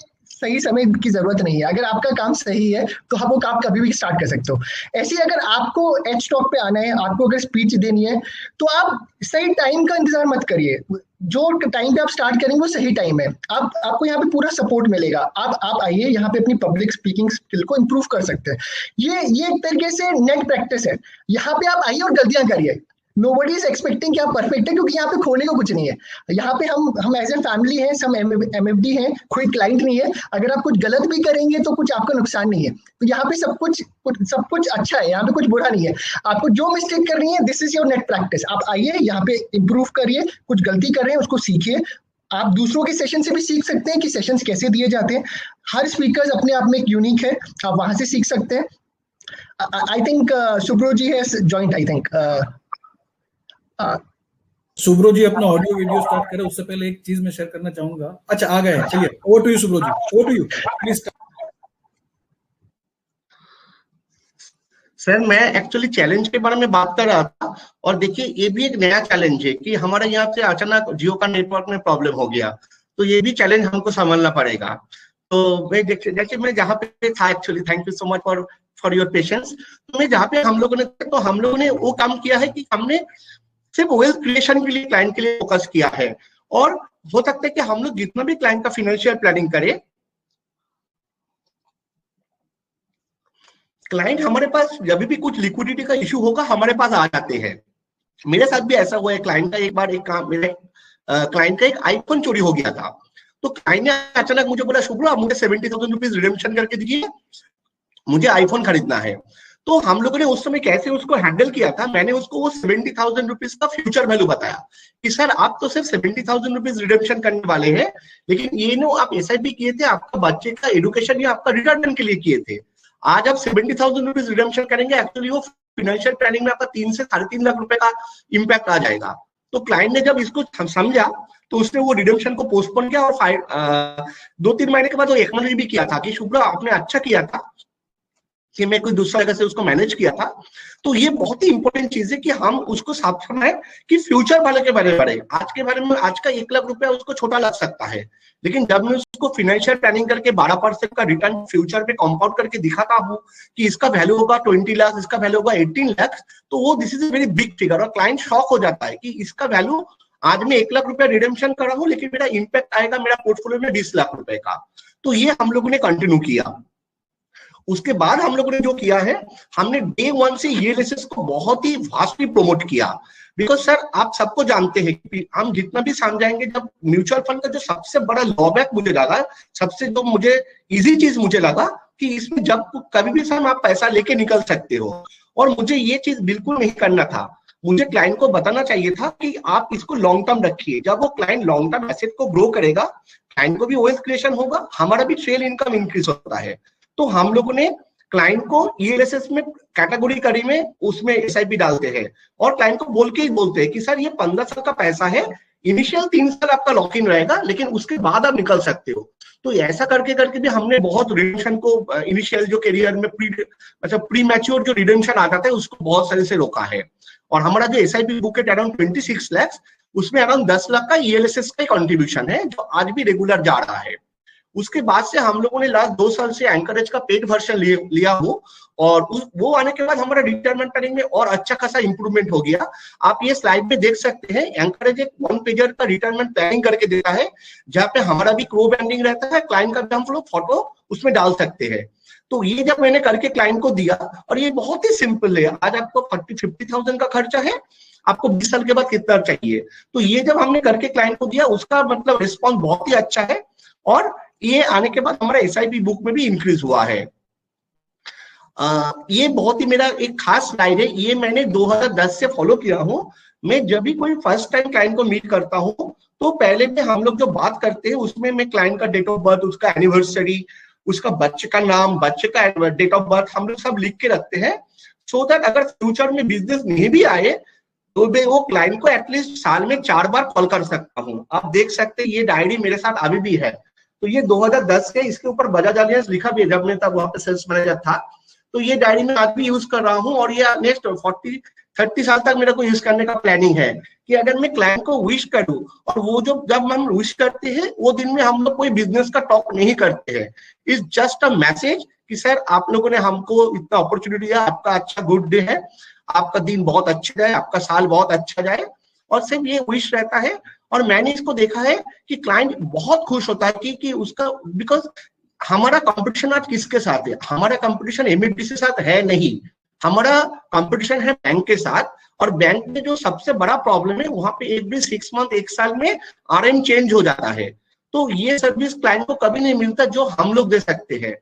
सही समय की जरूरत नहीं है। अगर आपका काम सही है तो आप वो काम कभी भी स्टार्ट कर सकते हो। ऐसे ही अगर आपको एच टॉक पे आना है, आपको अगर स्पीच देनी है, तो आप सही टाइम का इंतजार मत करिए। जो टाइम पे आप स्टार्ट करेंगे वो सही टाइम है। आपको यहाँ पे पूरा सपोर्ट मिलेगा। आप आइए यहाँ पे अपनी पब्लिक स्पीकिंग स्किल को इम्प्रूव कर सकते हैं। ये एक तरीके से नेट प्रैक्टिस है। यहाँ पे आप आइए और गलतियां करिए। नोबडी इज एक्सपेक्टिंग कि आप परफेक्ट है, क्योंकि यहाँ पे खोने को कुछ नहीं है। यहाँ पे हम एज ए फैमिली हैं, सब एमएफडी हैं, कोई क्लाइंट नहीं है। अगर आप कुछ गलत भी करेंगे तो कुछ आपका नुकसान नहीं है। तो यहाँ पे सब कुछ अच्छा है, यहाँ पे कुछ बुरा नहीं है। आपको जो मिस्टेक करनी है, this is your net practice. आप आइए यहाँ पे इम्प्रूव करिए, कुछ गलती कर रहे हैं उसको सीखिए। आप दूसरों के सेशन से भी सीख सकते हैं कि सेशंस कैसे दिए जाते हैं। हर स्पीकर अपने आप में एक यूनिक है, आप वहां से सीख सकते हैं। I think Subro ji has joined, I think Subro ji अपना ऑडियो वीडियो स्टार्ट करें उससे पहले एक चीज मैं शेयर करना चाहूंगा। अच्छा आ गए, चलिए over to you Subro ji, over to you please. Sir मैं एक्चुअली चैलेंज के बारे में बात कर रहा था, और देखिए ये भी एक नया चैलेंज है कि हमारे यहाँ से अचानक जियो का नेटवर्क में प्रॉब्लम हो गया, तो ये भी चैलेंज हमको संभालना पड़ेगा। तो मैं जैसे मैं जहाँ पे था, actually thank you so much for your patience. तो मैं जहाँ पे हम लोगों ने वो काम किया है कि हमने सिर्फ वेल्थ क्रिएशन के लिए, क्लाइंट के लिए फोकस किया है। और हो सकता है कि हम लोग जितना भी क्लाइंट का फाइनेंशियल प्लानिंग करें, क्लाइंट हमारे पास जब भी कुछ लिक्विडिटी का इशू होगा हमारे पास आ जाते हैं। मेरे साथ भी ऐसा हुआ है। क्लाइंट का एक बार एक काम, मेरे क्लाइंट का एक आईफोन चोरी हो गया था। तो क्लाइंट ने अचानक मुझे बोला, शुभ्रा आप मुझे 70,000 रुपीज रिडेम्पशन करके दीजिए, मुझे आईफोन खरीदना है। तो हम लोगों ने उस समय कैसे उसको हैंडल किया था, मैंने उसको वो 70,000 रुपीज का फ्यूचर वैल्यू बताया कि सर आप तो सिर्फ 70,000 रुपीज रिडेम्पशन करने वाले हैं, लेकिन ये नो आप एसआईपी किए थे, आपका बच्चे का एजुकेशन या आपका रिटायरमेंट के लिए किए थे। आज आप 70,000 रुपीज रिडेम्पशन करेंगे, एक्चुअली वो फाइनेंशियल प्लानिंग में आपका 3 से 3.5 लाख रुपए का इम्पैक्ट आ जाएगा। तो क्लाइंट ने जब इसको समझा तो उसने वो रिडेम्पशन को पोस्टपोन किया, और 2-3 महीने के बाद वो एक्नॉलेज भी किया था कि शुभ्रा आपने अच्छा किया था कि मैं कोई दूसरा जगह से उसको मैनेज किया था। तो ये बहुत ही इंपॉर्टेंट चीज है कि हम उसको सावधान है कि फ्यूचर वाले के बारे में, आज के बारे में आज का 1 लाख रुपया उसको छोटा लग सकता है, लेकिन जब मैं उसको फाइनेंशियल प्लानिंग करके 12% का रिटर्न फ्यूचर पे कंपाउंड करके दिखाता हूँ कि इसका वैल्यू होगा 20 लाख, इसका वैल्यू होगा 18 लाख, तो वो this is a very big figure. और क्लाइंट शॉक हो जाता है कि इसका वैल्यू, आज मैं 1 लाख रुपया रिडेम्पशन कर रहा हूँ, लेकिन मेरा इंपैक्ट आएगा मेरा पोर्टफोलियो में 20 लाख रुपए का। तो ये हम लोगों ने कंटिन्यू किया। उसके बाद हम लोगों ने जो किया है, हमने डे 1 से ये लेसेस को बहुत ही वास्टली प्रमोट किया। बिकॉज सर आप सबको जानते हैं कि हम जितना भी समझाएंगे, जब म्यूचुअल फंड का जो सबसे बड़ा लॉबैक मुझे लगा, सबसे जो मुझे इजी चीज मुझे लगा कि इसमें जब कभी भी सर आप पैसा लेके निकल सकते हो, और मुझे ये चीज बिल्कुल नहीं करना था। मुझे क्लाइंट को बताना चाहिए था कि आप इसको लॉन्ग टर्म रखिए। जब वो क्लाइंट लॉन्ग टर्म एसेट को ग्रो करेगा, क्लाइंट को भी वेल्थ क्रिएशन होगा, हमारा भी ट्रेल इनकम इंक्रीज होता है। तो हम लोगों ने क्लाइंट को ईएलएसएस में कैटेगरी करी में उसमें एसआईपी डालते हैं, और क्लाइंट को बोल के ही बोलते हैं कि सर ये 15 साल का पैसा है, इनिशियल 3 साल आपका लॉक इन रहेगा, लेकिन उसके बाद आप निकल सकते हो। तो ऐसा करके करके भी हमने बहुत रिडेम्पशन को, इनिशियल जो करियर में प्री मैच्योर जो रिडेम्पशन आ जाता है उसको बहुत सारे से रोका है। और हमारा जो एसआईपी बुक है अराउंड 26 लाख, उसमें अराउंड 10 लाख का ईएलएसएस का कंट्रीब्यूशन है, जो आज भी रेगुलर जा रहा है। उसके बाद से हम लोगों ने लास्ट 2 साल से एंकरेज का पेड वर्जन लिया हो, और वो आने के बाद हमारा रिटायरमेंट प्लानिंग में और अच्छा खासा इंप्रूवमेंट हो गया। आप ये स्लाइड में देख सकते हैं, एंकरेज एक 1 पेजर का रिटायरमेंट प्लानिंग करके देता है, जहाँ पे हमारा भी क्रो ब्रांडिंग रहता है, क्लाइंट का भी हम लोग फोटो उसमें डाल सकते हैं। तो ये जब मैंने करके क्लाइंट को दिया, और ये बहुत ही सिंपल है, आज आपको 40-50,000 का खर्चा है, आपको 20 साल के बाद कितना चाहिए, तो ये जब हमने करके क्लाइंट को दिया, उसका मतलब रिस्पॉन्स बहुत ही अच्छा है। और ये आने के बाद हमारा एसआईपी बुक में भी इंक्रीज हुआ है। ये बहुत ही मेरा एक खास स्लाइड है, ये मैंने 2010 से फॉलो किया हूँ। मैं जब भी कोई फर्स्ट टाइम क्लाइंट को मीट करता हूँ, तो पहले में हम लोग जो बात करते हैं उसमें मैं क्लाइंट का डेट ऑफ बर्थ, उसका एनिवर्सरी, उसका बच्चे का नाम, बच्चे का डेट ऑफ बर्थ हम लोग सब लिख के रखते हैं, सो दैट अगर फ्यूचर में बिजनेस नहीं भी आए तो मैं वो क्लाइंट को एटलीस्ट साल में 4 बार कॉल कर सकता हूँ। आप देख सकते हैं ये डायरी मेरे साथ अभी भी है। तो ये 2010 के, इसके ऊपर बजाज एलियंस लिखा भी है, जब मैं तब वहां पे सेल्स मैनेजर था। तो ये डायरी में आज भी यूज कर रहा हूँ, और ये नेक्स्ट 30 साल तक मेरे को यूज करने का प्लानिंग है कि अगर मैं क्लाइंट को विश करूं और वो जो जब हम विश करते हैं वो दिन में हम लोग कोई बिजनेस का टॉक नहीं करते हैं, इज जस्ट अ मैसेज कि सर आप लोगों ने हमको इतना अपॉर्चुनिटी दिया, आपका अच्छा गुड डे है, आपका दिन बहुत अच्छा जाए, आपका साल बहुत अच्छा जाए, और सिर्फ ये विश रहता है। और मैंने इसको देखा है कि क्लाइंट बहुत खुश होता है कि उसका, बिकॉज हमारा कंपटीशन आज किसके साथ है? हमारा कंपटीशन एमएफडी के साथ है नहीं, हमारा कंपटीशन है बैंक के साथ। और बैंक में जो सबसे बड़ा प्रॉब्लम है, वहां पे एवरी 6 मंथ, 1 साल में आरएम चेंज हो जाता है। तो ये सर्विस क्लाइंट को कभी नहीं मिलता जो हम लोग दे सकते हैं।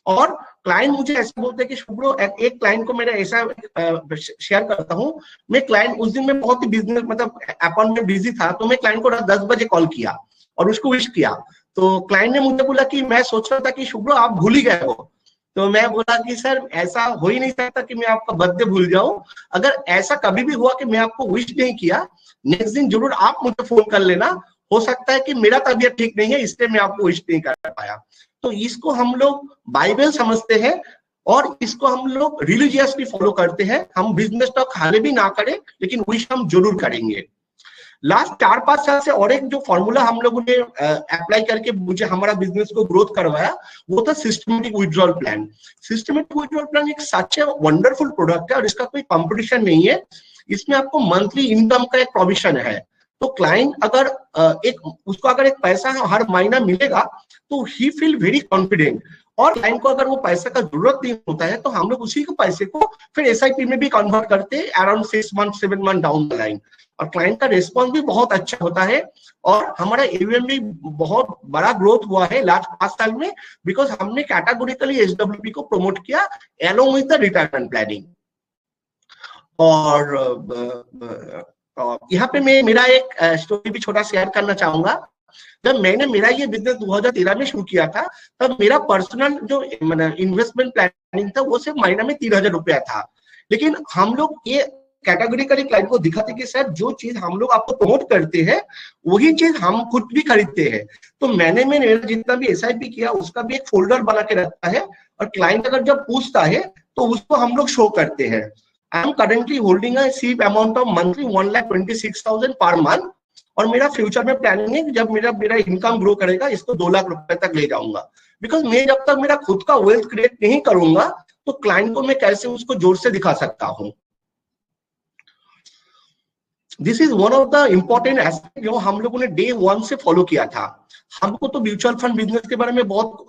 और क्लाइंट मुझे ऐसे बोलते हैं कि शुभ्रो, एक क्लाइंट को मेरा ऐसा शेयर करता हूँ, मैं क्लाइंट उस दिन में बहुत ही बिजनेस मतलब अपन में बिजी था, तो मैं क्लाइंट को 10 बजे कॉल किया और उसको विश किया। तो क्लाइंट ने मुझे बोला कि मैं सोच रहा था कि शुभ्रो आप भूल ही गए हो। तो मैं बोला कि सर ऐसा हो ही नहीं सकता कि मैं आपका बर्थडे भूल जाऊं। अगर ऐसा कभी भी हुआ कि मैं आपको विश नहीं किया, नेक्स्ट दिन जरूर आप मुझे फोन कर लेना। हो सकता है कि मेरा तबीयत ठीक नहीं है इसलिए मैं आपको विश नहीं कर पाया। तो इसको हम लोग बाइबल समझते हैं और इसको हम लोग रिलीजियसली फॉलो करते हैं। हम बिजनेस टॉक हाले भी ना करें, लेकिन विश हम जरूर करेंगे। लास्ट 4-5 साल से और एक जो फॉर्मूला हम लोगों ने अप्लाई करके मुझे हमारा बिजनेस को ग्रोथ करवाया, वो था systematic withdrawal plan. Systematic withdrawal plan एक सच ए वंडरफुल प्रोडक्ट है और इसका कोई कंपटीशन नहीं है। इसमें आपको मंथली इनकम का एक प्रोविजन है। तो क्लाइंट अगर उसको अगर एक पैसा हर महीना मिलेगा तो ही फील वेरी कॉन्फिडेंट। और क्लाइंट को अगर वो पैसे का जरूरत नहीं होता है तो हम लोग उसी के पैसे को फिर एसआईपी में भी कन्वर्ट करते हैं around 6 month 7 month down the line. और क्लाइंट का रिस्पॉन्स भी बहुत अच्छा होता है और हमारा एवीएम भी बहुत बड़ा ग्रोथ हुआ है लास्ट 5 साल में, बिकॉज हमने कैटेगोरिकली एसडब्ल्यूपी को प्रमोट किया along with the retirement planning. और यहाँ पे मैं मेरा एक स्टोरी भी छोटा शेयर करना चाहूंगा। जब मैंने मेरा ये बिजनेस 2013 में शुरू किया था, तब मेरा पर्सनल जो इन्वेस्टमेंट प्लानिंग था वो सिर्फ महीना में 3000 रुपया था। लेकिन हम लोग ये कैटेगोरिकली क्लाइंट को दिखाते कि सर जो चीज हम लोग आपको प्रमोट करते हैं वही चीज हम खुद भी खरीदते हैं। तो मैंने मेरा जितना भी एसआईपी किया उसका भी एक फोल्डर बना के रखता है और क्लाइंट अगर जब पूछता है तो उसको हम लोग शो करते हैं। I am currently holding a सीप amount of monthly 1,26,000 per month. और मेरा फ्यूचर में प्लानिंग है कि जब मेरा इनकम ग्रो करेगा इसको 2 लाख रुपए तक ले जाऊंगा। बिकॉज मैं जब तक मेरा खुद का वेल्थ क्रिएट नहीं करूंगा तो क्लाइंट को मैं कैसे उसको जोर से दिखा सकता हूं। This is one of the important aspect जो हम लोगों ने डे 1 से फॉलो किया था। हमको तो म्यूचुअल फंड बिजनेस के बारे में बहुत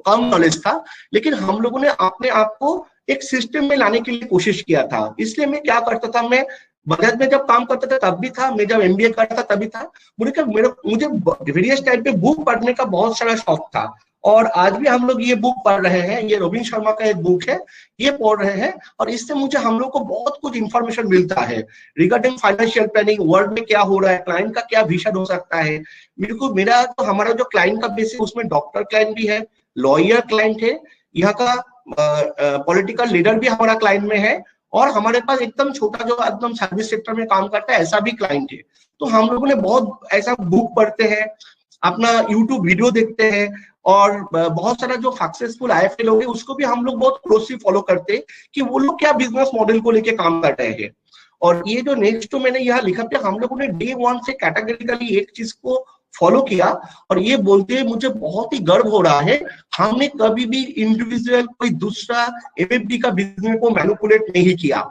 कम नॉलेज था, लेकिन हम लोगों ने अपने आप को एक सिस्टम में लाने के लिए कोशिश किया था। इसलिए मैं क्या करता था, मैं बजाज में जब काम करता था तब भी था, मैं जब एमबीए करता था तभी था। मुझे वेरियस टाइप पे बुक पढ़ने का बहुत सारा शौक था और आज भी हम लोग ये बुक पढ़ रहे हैं। ये रोबिन शर्मा का एक बुक है, ये पढ़ रहे हैं और इससे मुझे हम लोग को बहुत कुछ इंफॉर्मेशन मिलता है रिगार्डिंग फाइनेंशियल प्लानिंग, वर्ल्ड में क्या हो रहा है, क्लाइंट का क्या विजन हो सकता है। हमारा जो क्लाइंट का बेस है उसमें डॉक्टर क्लाइंट भी है, लॉयर क्लाइंट है, यहाँ का पॉलिटिकल लीडर भी हमारा क्लाइंट में है और हमारे पास एकदम छोटा जो एकदम सर्विस सेक्टर में काम करता है ऐसा भी क्लाइंट है। तो हम लोगों ने बहुत ऐसा बुक पढ़ते हैं, अपना यूट्यूब वीडियो देखते हैं और बहुत सारा जो सक्सेसफुल आईएफए लोग हैं उसको भी हम लोग बहुत क्लोजली फॉलो करते हैं कि वो लोग क्या बिजनेस मॉडल को लेके काम कर रहे हैं। और ये जो नेक्स्ट तो मैंने यहाँ लिखा था, हम लोगों ने डे 1 से कैटेगरिकली एक चीज को फॉलो किया और ये बोलते हुए मुझे बहुत ही गर्व हो रहा है, हमने कभी भी इंडिविजुअल कोई दूसरा एमएफडी का बिजनेस को मैनिपुलेट नहीं किया।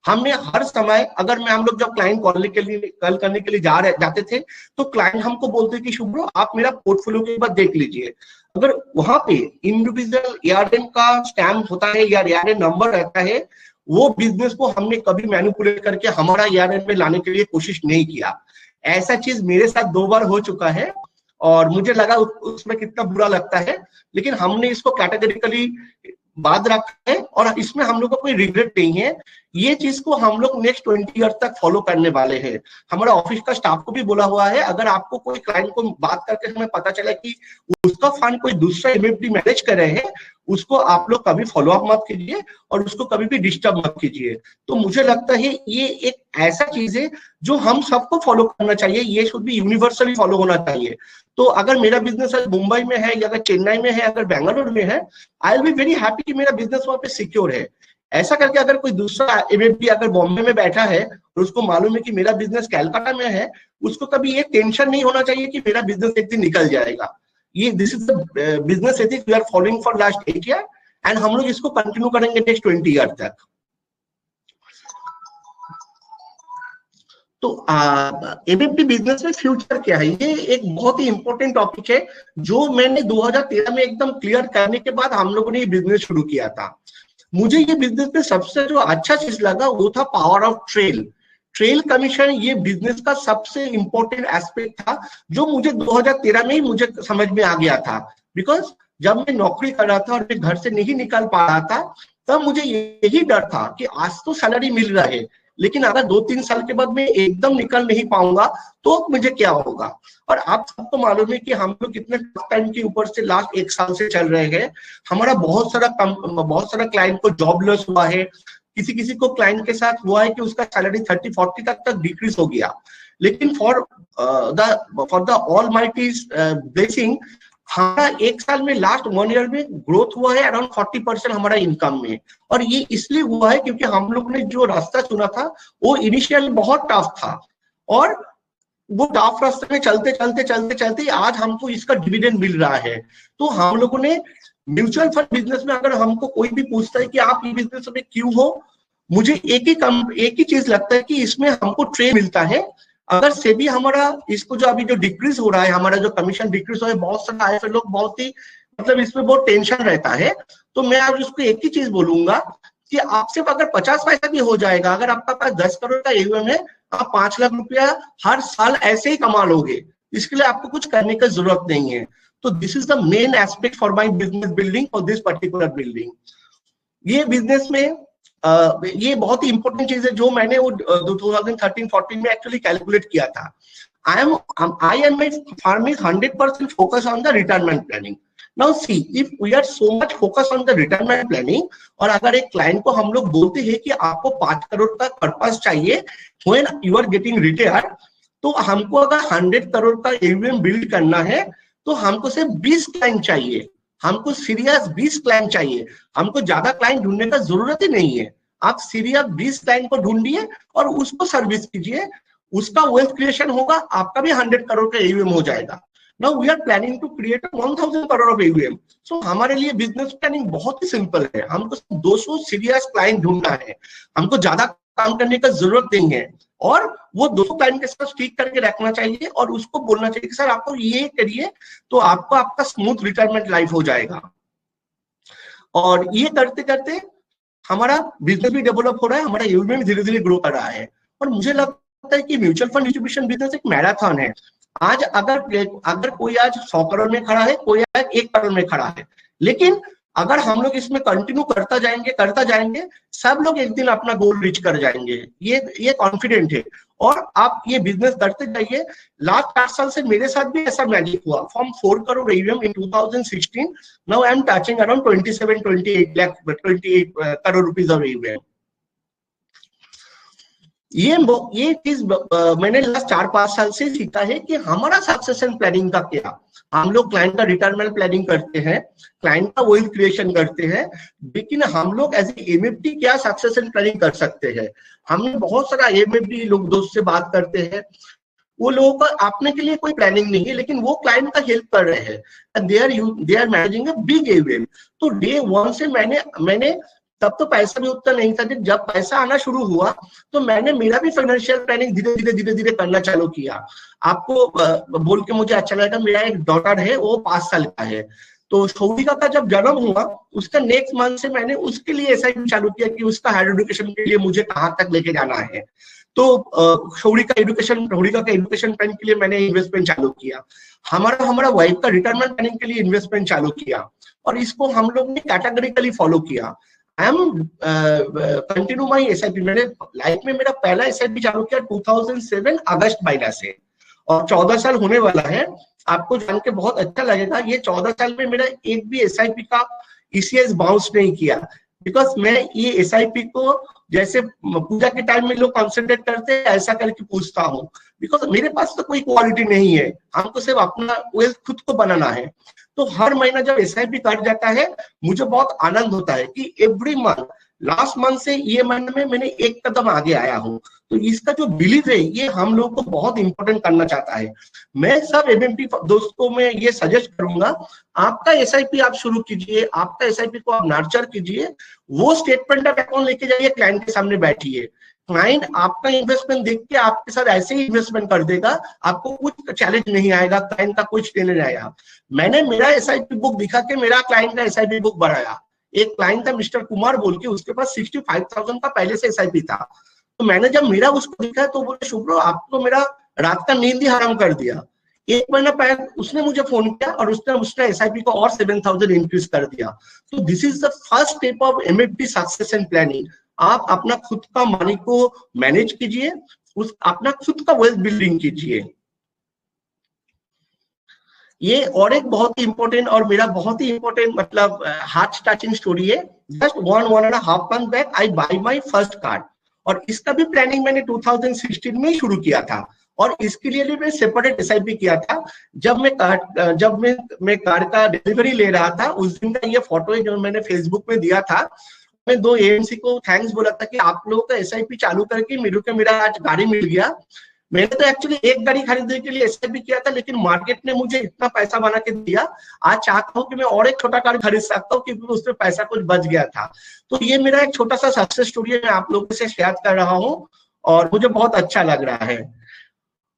हमने हर समय अगर हम लोग जब क्लाइंट कॉल करने के लिए जाते थे तो क्लाइंट हमको बोलते कि शुभ्रो आप मेरा पोर्टफोलियो के बाद देख लीजिए। अगर वहां पे इंडिविजुअल एआरएन का स्टैम्प होता है या एआरएन नंबर रहता है, वो बिजनेस को हमने कभी मैनिपुलेट करके हमारा एआरएन में लाने के लिए कोशिश नहीं किया। ऐसा चीज मेरे साथ 2 बार हो चुका है और मुझे लगा उसमें कितना बुरा लगता है, लेकिन हमने इसको कैटेगरिकली बात रखा है और इसमें हम लोग को कोई रिग्रेट नहीं है। ये चीज को हम लोग नेक्स्ट 20 ईयर तक फॉलो करने वाले हैं। हमारा ऑफिस का स्टाफ को भी बोला हुआ है, अगर आपको कोई क्लाइंट को बात करके हमें पता चला कि उसका फंड कोई दूसरा एमएफडी मैनेज कर रहे हैं, उसको आप लोग कभी फॉलो अप मत कीजिए और उसको कभी भी डिस्टर्ब मत कीजिए। तो मुझे लगता है ये एक ऐसा चीज है जो हम सबको फॉलो करना चाहिए, ये शुड भी यूनिवर्सली फॉलो होना चाहिए। तो अगर मेरा बिजनेस मुंबई में है या अगर चेन्नई में है, अगर बेंगलुरु में है, I will be very happy कि मेरा बिजनेस वहां पे सिक्योर है। ऐसा करके अगर कोई दूसरा एमएफडी अगर बॉम्बे में बैठा है और उसको मालूम है कि मेरा बिजनेस कैलकाटा में है, उसको कभी ये टेंशन नहीं होना चाहिए कि मेरा बिजनेस एक दिन निकल जाएगा। ये this is the business ethics we are following for last 8 year and हम लोग इसको कंटिन्यू करेंगे नेक्स्ट 20 ईयर तक। तो एमएफडी बिजनेस में फ्यूचर क्या है, ये एक बहुत ही इंपॉर्टेंट टॉपिक है जो मैंने 2013 में एकदम क्लियर करने के बाद हम लोगों ने ये बिजनेस शुरू किया था। मुझे ये बिजनेस में सबसे जो अच्छा चीज लगा वो था पावर ऑफ ट्रेल कमीशन। ये बिजनेस का सबसे इंपॉर्टेंट एस्पेक्ट था जो मुझे 2013 में ही मुझे समझ में आ गया था। बिकॉज जब मैं नौकरी कर रहा था और मैं घर से नहीं निकल पा रहा था, तब मुझे यही डर था कि आज तो सैलरी मिल रहा है, लेकिन अगर 2-3 साल के बाद मैं एकदम निकल नहीं पाऊंगा तो मुझे क्या होगा। और आप सबको मालूम है कि हम लोग कितने टाइम के ऊपर से लास्ट 1 साल से चल रहे हैं। हमारा बहुत सारा क्लाइंट को जॉब लॉस हुआ है, किसी को क्लाइंट के साथ हुआ है कि उसका सैलरी 30-40 तक डिक्रीज हो गया। लेकिन फॉर द ऑलमाइटी ब्लेसिंग हमारा 1 साल में लास्ट 1 ईयर में ग्रोथ हुआ है अराउंड 40% हमारा इनकम में। और ये इसलिए हुआ है क्योंकि हम लोग ने जो रास्ता चुना था वो इनिशियल बहुत टफ था, और वो टफ रास्ते में चलते आज हमको इसका डिविडेंड मिल रहा है। तो हम लोगों ने म्यूचुअल फंड बिजनेस में अगर हमको कोई भी पूछता है कि आप ये बिजनेस में क्यों हो, मुझे एक ही चीज लगता है कि इसमें हमको ट्रेड मिलता है। अगर सेबी हमारा इसको जो अभी जो डिक्रीज हो रहा है, हमारा जो कमीशन डिक्रीज हो रहा है, बहुत सारा आईएफए लोग बहुत ही मतलब इसमें बहुत टेंशन रहता है। तो मैं आज उसको एक ही चीज बोलूंगा कि आपसे अगर 50 पैसा भी हो जाएगा, अगर आपका पास 10 करोड़ का एयूएम है, आप 5 लाख रुपया हर साल ऐसे ही कमा लोगे। इसके लिए आपको कुछ करने की जरूरत नहीं है। तो this is the main aspect for my business building for this particular building. ये बिजनेस में ये बहुत ही इंपॉर्टेंट चीज है जो मैंने वो 2013-14 में एक्चुअली कैलकुलेट किया था। I and my firm is 100% focused on the retirement planning. Now see, if we are so much focused on the retirement planning, और अगर एक क्लाइंट को हम लोग बोलते हैं कि आपको 5 करोड़ का पर्पस चाहिए when you are getting retired, तो हमको अगर 100 करोड़ का AUM बिल्ड करना है तो हमको सिर्फ 20 क्लाइंट चाहिए, हमको सीरियस 20 क्लाइंट चाहिए। हमको ज्यादा क्लाइंट ढूंढने का जरूरत ही नहीं है। आप सीरियस 20 क्लाइंट को ढूंढिए और उसको सर्विस कीजिए, उसका वेल्थ क्रिएशन होगा, आपका भी 100 करोड़ का एयूएम हो जाएगा। Now we are planning to create 1000 crore of AUM. So हमारे लिए बिजनेस प्लानिंग बहुत ही सिंपल है। हमको 200 सीरियस क्लाइंट ढूंढना है, हमको ज्यादा काम करने का जरूरत नहीं है, और वो 200 क्लाइंट के साथ स्टिक करके रखना चाहिए और उसको बोलना चाहिए कि सर आपको ये करिए तो आपको आपका स्मूथ रिटायरमेंट लाइफ हो जाएगा। और ये करते करते हमारा बिजनेस भी डेवलप हो रहा है, हमारा एयूएम भी धीरे धीरे ग्रो कर रहा है। और मुझे लगता है कि म्यूचुअल फंड डिस्ट्रीब्यूशन बिजनेस एक मैराथन है। आज अगर कोई आज 100 करोड़ में खड़ा है, कोई आज 1 करोड़ में खड़ा है, लेकिन अगर हम लोग इसमें कंटिन्यू करता जाएंगे सब लोग एक दिन अपना गोल रीच कर जाएंगे। ये कॉन्फिडेंट है। और आप ये बिजनेस करते जाइए। लास्ट 8 साल से मेरे साथ भी ऐसा मैजिक हुआ। From 4 crore AUM in 2016, now I am touching around 28 crore rupees of AUM. ये चीज मैंने लास्ट 4-5 साल से सीखा है कि हमारा सक्सेशन प्लानिंग का क्या। हम लोग क्लाइंट का रिटायरमेंट प्लानिंग करते हैं, क्लाइंट का वेल्थ क्रिएशन करते हैं, लेकिन हम लोग एज ए एमएफडी क्या सक्सेशन प्लानिंग कर सकते हैं। हमने बहुत सारा एमएफडी लोग दोस्त से बात करते हैं, वो लोगों का आपने के लिए कोई प्लानिंग नहीं है, लेकिन वो क्लाइंट का हेल्प कर रहे हैं। They are managing a big AUM. तो डे 1 से मैंने तब तो पैसा भी उतना नहीं था। जब पैसा आना शुरू हुआ तो मैंने मेरा भी फाइनेंशियल प्लानिंग धीरे धीरे करना चालू किया। आपको बोल के मुझे अच्छा लगा, मेरा एक डॉटर है, वो 5 साल का है। तो शौविका का जब जन्म हुआ उसका नेक्स्ट मंथ से मैंने उसके लिए ऐसा चालू किया कि उसका हायर एजुकेशन के लिए मुझे कहाँ तक लेके जाना है। तो शौविका का एजुकेशन प्लान के लिए मैंने इन्वेस्टमेंट चालू किया। हमारा वाइफ का रिटायरमेंट प्लानिंग के लिए इन्वेस्टमेंट चालू किया, और इसको हम लोग ने कैटेगरिकली फॉलो किया। I am continue my SIP. मैंने लाइफ में मेरा पहला एसआईपी चालू किया 2007 अगस्त महीना से, और 14 साल होने वाला है। आपको जान के बहुत अच्छा लगेगा, ये 14 साल में मेरा एक भी एसआईपी का ईसीएस बाउंस नहीं किया। बिकॉज मैं ये एसआईपी को जैसे पूजा के टाइम में लोग कॉन्सेंट्रेट करते हैं ऐसा करके पूछता हूँ। बिकॉज मेरे पास तो कोई क्वालिटी नहीं है, हमको सिर्फ अपना वेल्थ खुद को बनाना है। तो हर महीना जब एसआईपी कट जाता है मुझे बहुत आनंद होता है कि एवरी मंथ लास्ट मंथ से ये महीने में मैंने एक कदम आगे आया हूँ। तो इसका जो बिलीव है ये हम लोग को बहुत इंपॉर्टेंट करना चाहता है। मैं सब एमएफडी दोस्तों में ये सजेस्ट करूंगा, आपका एसआईपी आप शुरू कीजिए, आपका एसआईपी को आप नर्चर कीजिए, वो स्टेटमेंट ऑफ अकाउंट लेके जाइए, क्लाइंट के सामने बैठिए, क्लाइंट आपका इन्वेस्टमेंट देख के आपके साथ ऐसे ही इन्वेस्टमेंट कर देगा, आपको कुछ चैलेंज नहीं आएगा, क्लाइंट का कुछ लेने नहीं आएगा। मैंने मेरा एसआईपी बुक दिखा के मेरा क्लाइंट का एसआईपी बुक बढ़ाया। एक क्लाइंट था मिस्टर कुमार बोल के, उसके पास 65,000 का पहले से एसआईपी था। तो मैंने जब मेरा उसको दिखा तो बोले शुभ्रो आप तो मेरा रात का नींद ही हराम कर दिया। एक महीना पहले उसने मुझे फोन किया और उसने एसआईपी को और 7,000 इंक्रीज कर दिया। तो this is the first step of MFD success and planning. आप अपना खुद का मनी को मैनेज कीजिए, अपना खुद का वेल्थ बिल्डिंग कीजिए। ये और एक बहुत ही इंपॉर्टेंट और मेरा बहुत ही इंपॉर्टेंट मतलब हार्ट टचिंग स्टोरी है। Just 1.5 month back I buy my first car, और इसका भी प्लानिंग मैंने 2016 में ही शुरू किया था, और इसके लिए भी मैं सेपरेट एसआईपी किया था। जब मैं कार का डिलीवरी ले रहा था, उस दिन का ये फोटो है जो मैंने फेसबुक में दिया था। मैं 2 एएमसी को थैंक्स बोला था कि आप लोगों का एसआईपी चालू करके मेरा आज गाड़ी मिल गया। मैंने तो एक्चुअली एक गाड़ी खरीदने के लिए एसआईपी किया था, लेकिन मार्केट ने मुझे इतना पैसा बना के दिया, आज चाहता हूँ कि मैं और एक छोटा कार खरीद सकता हूँ क्योंकि उसमें पैसा कुछ बच गया था। तो ये मेरा एक छोटा सा सक्सेस स्टोरी है, मैं आप लोगों से शेयर कर रहा हूँ और मुझे बहुत अच्छा लग रहा है।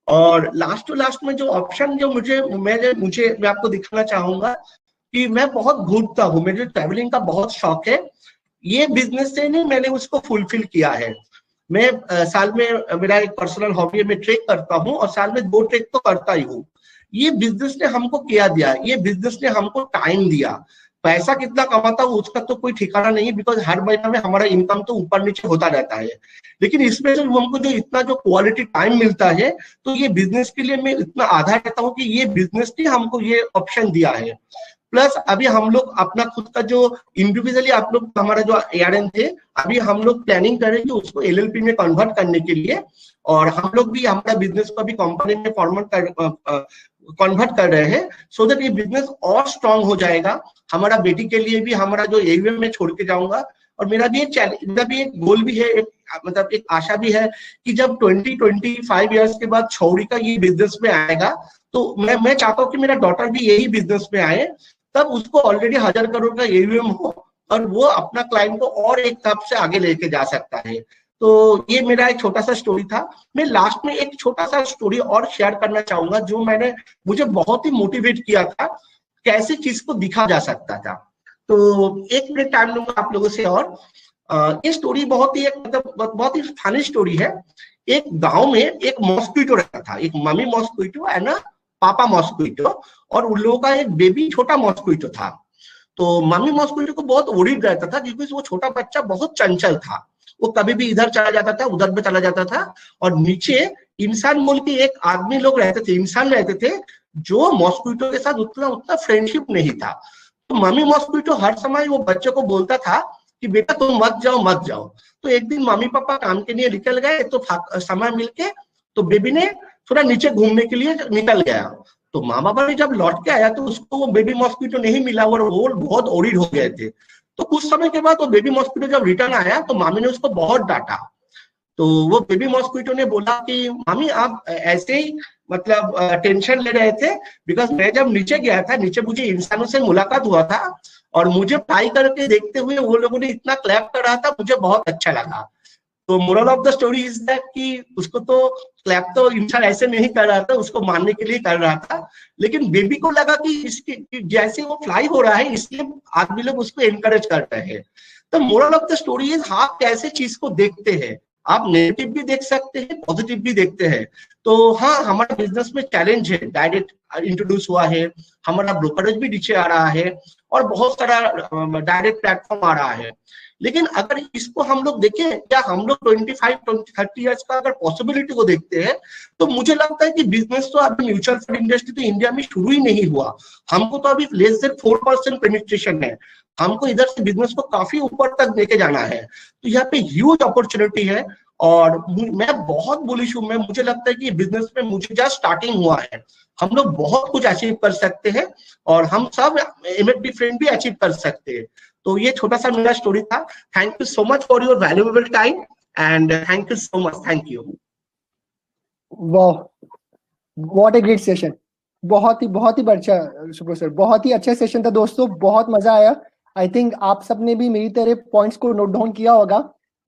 और लास्ट टू लास्ट में जो ऑप्शन जो मैं आपको दिखाना चाहूंगा कि मैं बहुत घूमता हूँ, मुझे ट्रैवलिंग का बहुत शौक है। ये बिजनेस से नहीं मैंने उसको फुलफिल किया है। मैं साल में मेरा एक पर्सनल हॉबी है, मैं ट्रेक करता हूँ और साल में 2 ट्रेक तो करता ही हूँ। ये बिजनेस ने हमको क्या दिया, ये बिजनेस ने हमको टाइम दिया। पैसा कितना कमाता हूँ उसका तो कोई ठिकाना नहीं, बिकॉज हर महीना में हमारा इनकम तो ऊपर नीचे होता रहता है, लेकिन इसमें जो हमको जो इतना जो क्वालिटी टाइम मिलता है, तो ये बिजनेस के लिए मैं इतना आधार रहता हूँ कि ये बिजनेस ने हमको ये ऑप्शन दिया है। प्लस अभी हम लोग अपना खुद का जो इंडिविजुअली आप लोग हमारा जो एआरएन थे, अभी हम लोग प्लानिंग कर रहे हैं कि उसको एलएलपी में कन्वर्ट करने के लिए, और हम लोग भी हमारा बिजनेस को अभी कंपनी में कन्वर्ट कर रहे हैं, सो दैट ये बिजनेस और स्ट्रांग हो जाएगा। हमारा बेटी के लिए भी हमारा जो एयूएम में छोड़ के जाऊंगा, और मेरा भी एक गोल भी है, मतलब एक आशा भी है कि जब 20-25 ईयर्स के बाद छौरी का ये बिजनेस में आएगा, तो मैं चाहता हूँ कि मेरा डॉटर भी यही बिजनेस में आए, तब उसको ऑलरेडी 1000 करोड़ का एयूएम हो और वो अपना क्लाइंट को और एक स्टेप से आगे लेके जा सकता है। तो ये मेरा एक छोटा सा स्टोरी था। मैं लास्ट में एक छोटा सा स्टोरी और शेयर करना चाहूंगा जो मुझे बहुत ही मोटिवेट किया था, कैसे चीज को दिखा जा सकता था। तो 1 मिनट टाइम लूंगा आप लोगों से। और ये स्टोरी बहुत ही फनी स्टोरी है। एक गांव में एक मॉस्क्विटो रहता था, एक मम्मी मॉस्क्विटो है ना, पापा मॉस्क्विटो, और उन लोगों का एक बेबी छोटा मॉस्क्विटो था। तो मम्मी मॉस्क्विटो को बहुत वरीड रहता था क्योंकि वो छोटा बच्चा बहुत चंचल था, वो कभी भी इधर चला जाता था, उधर भी चला जाता था। और नीचे इंसान बोल के एक आदमी लोग रहते थे, इंसान रहते थे, जो मॉस्क्विटो के साथ उतना फ्रेंडशिप नहीं था। तो मम्मी मॉस्क्विटो हर समय वो बच्चे को बोलता था कि बेटा तुम मत जाओ। तो एक दिन मम्मी पापा काम के लिए निकल गए, तो समय मिलके तो बेबी ने थोड़ा नीचे घूमने के लिए निकल गया। तो माँ बाबा ने जब लौट के आया तो उसको वो बेबी मॉस्क्विटो नहीं मिला और वो बहुत ओरिड हो गए थे। तो कुछ समय के बाद वो बेबी मॉस्क्विटो जब रिटर्न आया तो मामी ने उसको बहुत डांटा। तो वो बेबी मॉस्क्विटो ने बोला कि मामी आप ऐसे ही मतलब टेंशन ले रहे थे, बिकॉज मैं जब नीचे गया था, नीचे मुझे इंसानों से मुलाकात हुआ था और मुझे फ्लाई करके देखते हुए वो लोगों ने इतना क्लैप कर रहा था, मुझे बहुत अच्छा लगा। तो moral of the story is that कि उसको तो क्लैप तो इंसान ऐसे नहीं कर रहा था, उसको मारने के लिए कर रहा था, लेकिन बेबी को लगा कि इसके जैसे वो फ्लाई हो रहा है इसलिए आदमी लोग उसको एनकरेज कर रहे हैं। तो moral of the story is आप कैसे चीज को देखते हैं, आप नेगेटिव भी देख सकते हैं, पॉजिटिव भी देखते हैं। तो हाँ, हमारे बिजनेस में चैलेंज है, डायरेक्ट इंट्रोड्यूस हुआ है, हमारा ब्रोकरेज भी नीचे आ रहा है और बहुत सारा डायरेक्ट प्लेटफॉर्म आ रहा है। लेकिन अगर इसको हम लोग देखें, या हम लोग 25-30 इयर्स का अगर पॉसिबिलिटी को देखते हैं, तो मुझे लगता है कि बिजनेस तो अभी म्यूचुअल फंड इंडस्ट्री तो इंडिया में शुरू ही नहीं हुआ। हमको तो अभी लेस देन 4% पेनिट्रेशन है, हमको इधर से बिजनेस को काफी ऊपर तक लेके जाना है। तो यहाँ पे ह्यूज अपॉर्चुनिटी है और मैं बहुत बुलिश हूँ। मुझे लगता है कि बिजनेस में मुझे जस्ट स्टार्टिंग हुआ है, हम लोग बहुत कुछ अचीव कर सकते हैं और हम सब एमएफडी फ्रेंड भी अचीव कर सकते हैं। तो ये छोटा सा मेरा स्टोरी था. Thank you so much for your valuable time and thank you so much. Thank you. वाह, व्हाट ए ग्रेट सेशन. बहुत ही अच्छा सुब्रो सर, बहुत ही अच्छा सेशन था दोस्तों, बहुत मजा आया. आई थिंक आप सबने भी मेरी तरह पॉइंट्स को नोट डाउन किया होगा,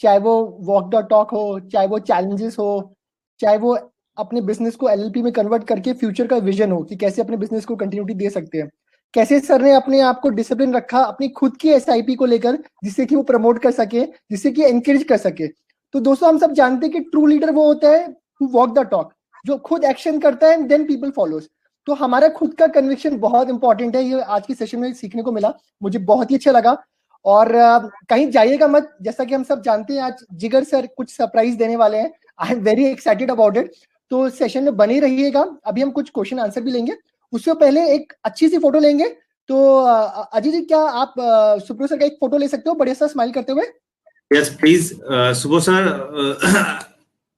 चाहे वो वॉक द टॉक हो, चाहे वो चैलेंजेस हो, चाहे वो अपने बिजनेस को एलएलपी में कन्वर्ट करके फ्यूचर का विजन हो कि कैसे अपने बिजनेस को कंटिन्यूटी दे सकते हैं. कैसे सर ने अपने आप को डिसिप्लिन रखा अपनी खुद की एसआईपी को लेकर, जिससे कि वो प्रमोट कर सके, जिससे कि एनकरेज कर सके. तो दोस्तों हम सब जानते हैं कि ट्रू लीडर वो होता है हु वॉक द टॉक, जो खुद एक्शन करता है एंड देन पीपल फॉलोज. तो हमारा खुद का कन्विक्शन बहुत इंपॉर्टेंट है. ये आज की सेशन में सीखने को मिला, मुझे बहुत ही अच्छा लगा. और कहीं जाइएगा मत, जैसा कि हम सब जानते हैं आज जिगर सर कुछ सरप्राइज देने वाले हैं. I am very excited about it. तो सेशन में बने रहिएगा. अभी हम कुछ क्वेश्चन आंसर भी लेंगे, उससे पहले एक अच्छी सी फोटो लेंगे. तो अजय जी, क्या आप सुब्रो सर का एक फोटो ले सकते हो बढ़िया सा स्माइल करते हुए? यस प्लीज सुब्रो सर,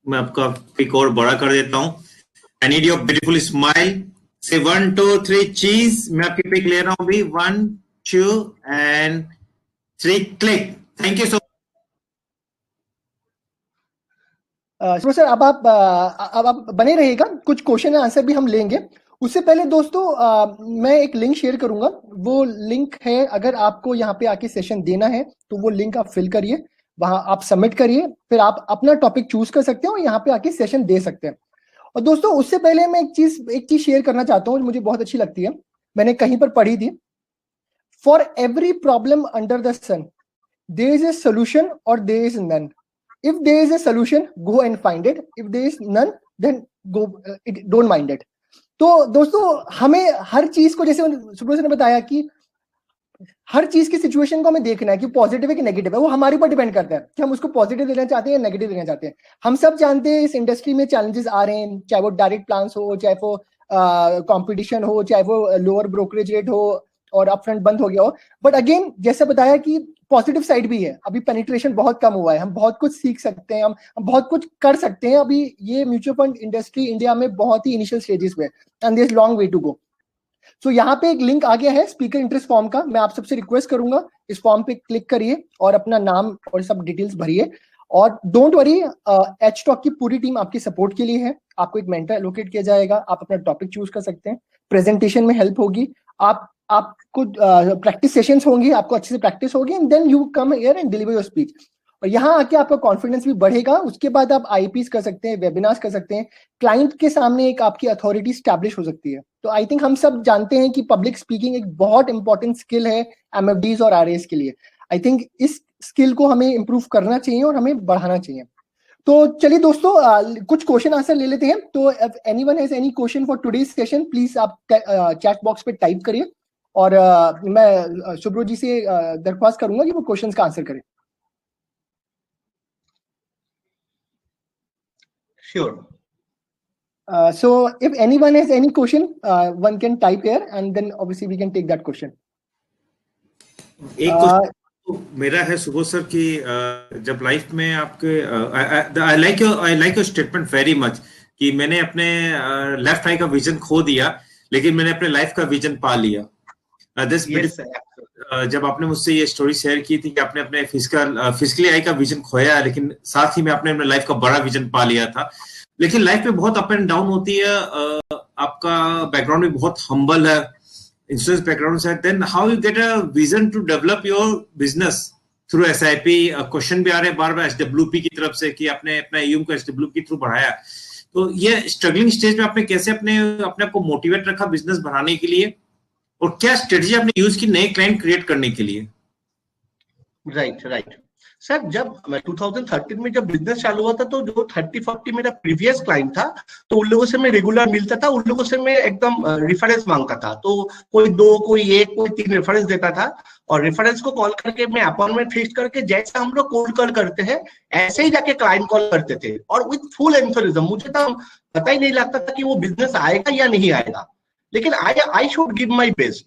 मैं आपका पिक और बड़ा कर देता हूँ. I need your beautiful smile. से 1 2 3 चीज. मैं आपकी पिक ले रहा हूँ अभी. 1 2 and 3 click. Thank you so Subro sir, अब आप बने रहिएगा, कुछ क्वेश्चन आंसर भी हम लेंगे. उससे पहले दोस्तों मैं एक लिंक शेयर करूंगा. वो लिंक है, अगर आपको यहाँ पे आके सेशन देना है तो वो लिंक आप फिल करिए, वहां आप सबमिट करिए, फिर आप अपना टॉपिक चूज कर सकते हो और यहाँ पे आके सेशन दे सकते हैं. और दोस्तों उससे पहले मैं एक चीज शेयर करना चाहता हूँ, मुझे बहुत अच्छी लगती है, मैंने कहीं पर पढ़ी थी. For every problem under the sun there is a solution और there is none. If there is a solution go and find it, if there is none then go don't mind it. तो दोस्तों हमें हर चीज को, जैसे Subro sir ने बताया कि हर चीज की सिचुएशन को हमें देखना है कि पॉजिटिव है कि नेगेटिव है. वो हमारे ऊपर डिपेंड करता है कि हम उसको पॉजिटिव लेना चाहते हैं या नेगेटिव लेना चाहते हैं. हम सब जानते हैं इस इंडस्ट्री में चैलेंजेस आ रहे हैं, चाहे वो डायरेक्ट प्लान्स हो, चाहे वो कंपटीशन हो, चाहे वो लोअर ब्रोकरेज रेट हो और अपफ्रंट बंद हो गया हो. बट अगेन जैसे बताया कि पॉजिटिव साइड भी है. अभी पेनिट्रेशन बहुत कम हुआ है, हम बहुत कुछ सीख सकते हैं, हम बहुत कुछ कर सकते हैं. अभी ये म्यूचुअल फंड इंडस्ट्री इंडिया में बहुत ही इनिशियल स्टेजेस में, and there is long way to go. So यहाँ पे एक लिंक आ गया है स्पीकर इंटरेस्ट फॉर्म का. मैं आप सबसे रिक्वेस्ट करूंगा इस फॉर्म पे क्लिक करिए और अपना नाम और सब डिटेल्स भरिए. और डोंट वरी, एच टॉक की पूरी टीम आपकी सपोर्ट के लिए है. आपको एक मेंटर एलोकेट किया जाएगा, आप अपना टॉपिक चूज कर सकते हैं, प्रेजेंटेशन में हेल्प होगी, आपको प्रैक्टिस सेशंस होंगी, आपको अच्छे से प्रैक्टिस होगी, and then you come here and deliver your speech. और यहाँ आके आपका कॉन्फिडेंस भी बढ़ेगा. उसके बाद आप आईपीस कर सकते हैं, वेबिनार्स कर सकते हैं, क्लाइंट के सामने एक आपकी अथॉरिटी स्टैब्लिश हो सकती है. तो आई थिंक हम सब जानते हैं कि पब्लिक स्पीकिंग एक बहुत इंपॉर्टेंट स्किल है एमएफडीज और आरएएस के लिए. आई थिंक इस स्किल को हमें इंप्रूव करना चाहिए और हमें बढ़ाना चाहिए. तो चलिए दोस्तों कुछ क्वेश्चन आंसर ले लेते हैं. तो if anyone has any question for today's session please आप चैट बॉक्स पे टाइप करिए और मैं सुब्रो जी से दरख्वास्त करूंगा कि वो क्वेश्चंस का आंसर करें. Sure. So if anyone has any question, one can type here and then obviously we can take that question. एक क्वेश्चन मेरा है सुबोध सर कि जब लाइफ में आपके I like your statement very much कि मैंने अपने लेफ्ट आई का विजन खो दिया लेकिन मैंने अपने लाइफ का विजन पा लिया. जब आपने मुझसे ये स्टोरी शेयर की थी कि आपने अपने फिजिकली आई का विजन खोया लेकिन साथ ही में आपने अपने लाइफ का बड़ा विजन पा लिया था. लेकिन लाइफ में बहुत अप एंड डाउन होती है. आपका बैकग्राउंड भी बहुत हम्बल है, इंश्योरेंस बैकग्राउंड से. Then how you get a vision to develop your business through SIP. Question भी आ रहे हैं बार बार एचडब्ल्यूपी की तरफ से कि आपने अपना यूम को एचडब्ल्यूपी के थ्रू बढ़ाया. तो ये स्ट्रगलिंग स्टेज में आपने कैसे अपने आप को मोटिवेट रखा बिजनेस बढ़ाने के लिए और क्या स्ट्रेटजी आपने यूज की नए क्लाइंट क्रिएट करने के लिए? राइट सर, जब 2013 में जब बिजनेस चालू हुआ था तो जो 30-40 मेरा प्रीवियस क्लाइंट था तो उन लोगों से मैं रेगुलर मिलता था, उन लोगों से मैं एकदम रेफरेंस मांगता था. तो कोई 2, कोई 1, कोई 3 रेफरेंस देता था और रेफरेंस को कॉल करके मैं अपॉइंटमेंट फिक्स करके जैसा हम लोग कोल्ड कॉल करते हैं ऐसे ही जाके क्लाइंट कॉल करते थे और विथ फुल एंथुसियाज्म. मुझे तो पता ही नहीं लगता था कि वो बिजनेस आएगा या नहीं आएगा, लेकिन I should give my best.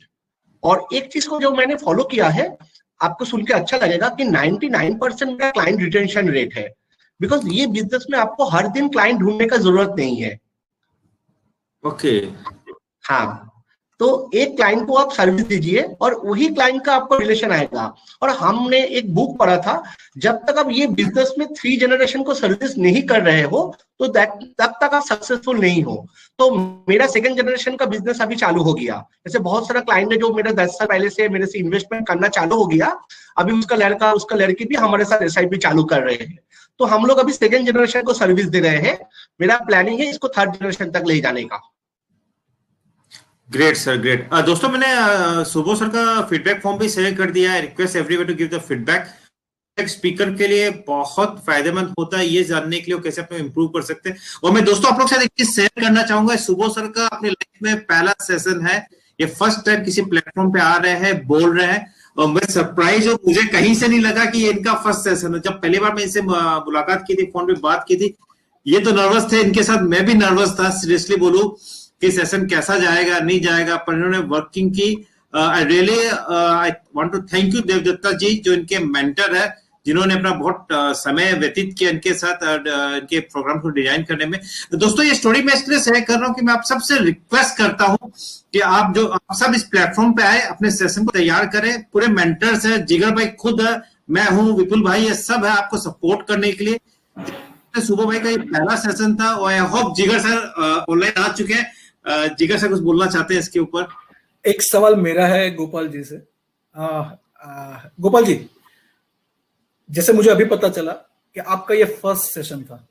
और एक चीज को जो मैंने फॉलो किया है, आपको सुन के अच्छा लगेगा कि 99% मेरा क्लाइंट रिटेंशन रेट है. बिकॉज ये बिजनेस में आपको हर दिन क्लाइंट ढूंढने का जरूरत नहीं है. ओके. हाँ, तो एक क्लाइंट को आप सर्विस दीजिए और वही क्लाइंट का आपको रिलेशन आएगा। और हमने एक बुक पढ़ा था, जब तक आप ये बिजनेस में 3 जनरेशन को सर्विस नहीं कर रहे हो तो तब तक आप सक्सेसफुल नहीं हो। तो मेरा 2nd जनरेशन का बिजनेस अभी चालू हो गया। जैसे बहुत सारा क्लाइंट है जो मेरा 10 साल पहले से मेरे से इन्वेस्टमेंट करना चालू हो गया, अभी उसका लड़का उसका लड़की भी हमारे साथ SIP चालू कर रहे हैं। तो हम लोग अभी 2nd जनरेशन को सर्विस दे रहे हैं। मेरा प्लानिंग है इसको 3rd जनरेशन तक ले जाने का। Great sir, great. दोस्तों मैंने सुबो सर का फीडबैक फॉर्म भी शेयर कर दिया है। Request everyone to give the feedback. एक स्पीकर के लिए बहुत फायदेमंद होता है ये जानने के लिए वो कैसे अपने इंप्रूव कर सकते हैं। और मैं दोस्तों आप लोग के साथ एक चीज शेयर करना चाहूंगा, सुबो सर का अपनी लाइफ में पहला सेशन है, ये फर्स्ट टाइम किसी प्लेटफॉर्म पे आ रहे हैं, बोल रहे हैं, और मैं सरप्राइज हूँ, मुझे कहीं से नहीं लगा कि ये इनका फर्स्ट सेशन है। जब पहली बार मैं इनसे मुलाकात की थी, फोन पे बात की थी, ये तो नर्वस थे, इनके साथ मैं भी नर्वस था, सीरियसली बोलूं कि सेशन कैसा जाएगा नहीं जाएगा, पर इन्होंने वर्किंग की। I really I want to thank you Devdatta ji, जो इनके मेंटर है, जिन्होंने अपना बहुत समय व्यतीत किया इनके साथ इनके प्रोग्राम को डिजाइन करने में। तो दोस्तों ये स्टोरी मैं इसलिए शेयर कर रहा हूँ कि मैं आप सबसे रिक्वेस्ट करता हूँ कि आप सब इस प्लेटफॉर्म पे आए, अपने सेशन को तैयार करें। पूरे मेंटर्स है, जिगर भाई खुद है, मैं हूँ, विपुल भाई, ये सब है आपको सपोर्ट करने के लिए। सुबह भाई का ये पहला सेशन था और आई होप जिगर सर ऑनलाइन आ चुके हैं। जिगर सर कुछ बोलना चाहते हैं इसके ऊपर? एक सवाल मेरा है गोपाल जी से। गोपाल जी, जैसे मुझे अभी पता चला कि आपका ये फर्स्ट सेशन था,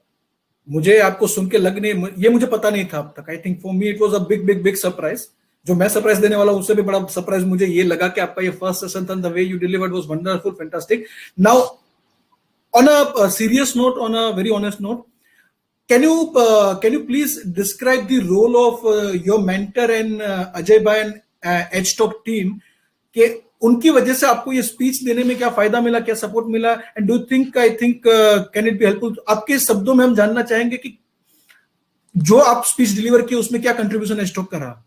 मुझे आपको सुन के लगने, ये मुझे पता नहीं था अब तक। I think for me it was a big big big surprise. जो मैं सरप्राइज देने वाला हूं उससे भी बड़ा सरप्राइज मुझे ये लगा कि आपका ये फर्स्ट सेशन था। The way you delivered was wonderful, fantastic. Now on a serious note, on a very honest note, can you please describe the role of your mentor and Ajay Bhai and HTalk team, कि उनकी वजह से आपको ये speech देने में क्या फायदा मिला, क्या सपोर्ट मिला, and do think I think can it be helpful? आपके शब्दों में हम जानना चाहेंगे कि जो आप स्पीच डिलीवर किए उसमें क्या कंट्रीब्यूशन HTalk का रहा?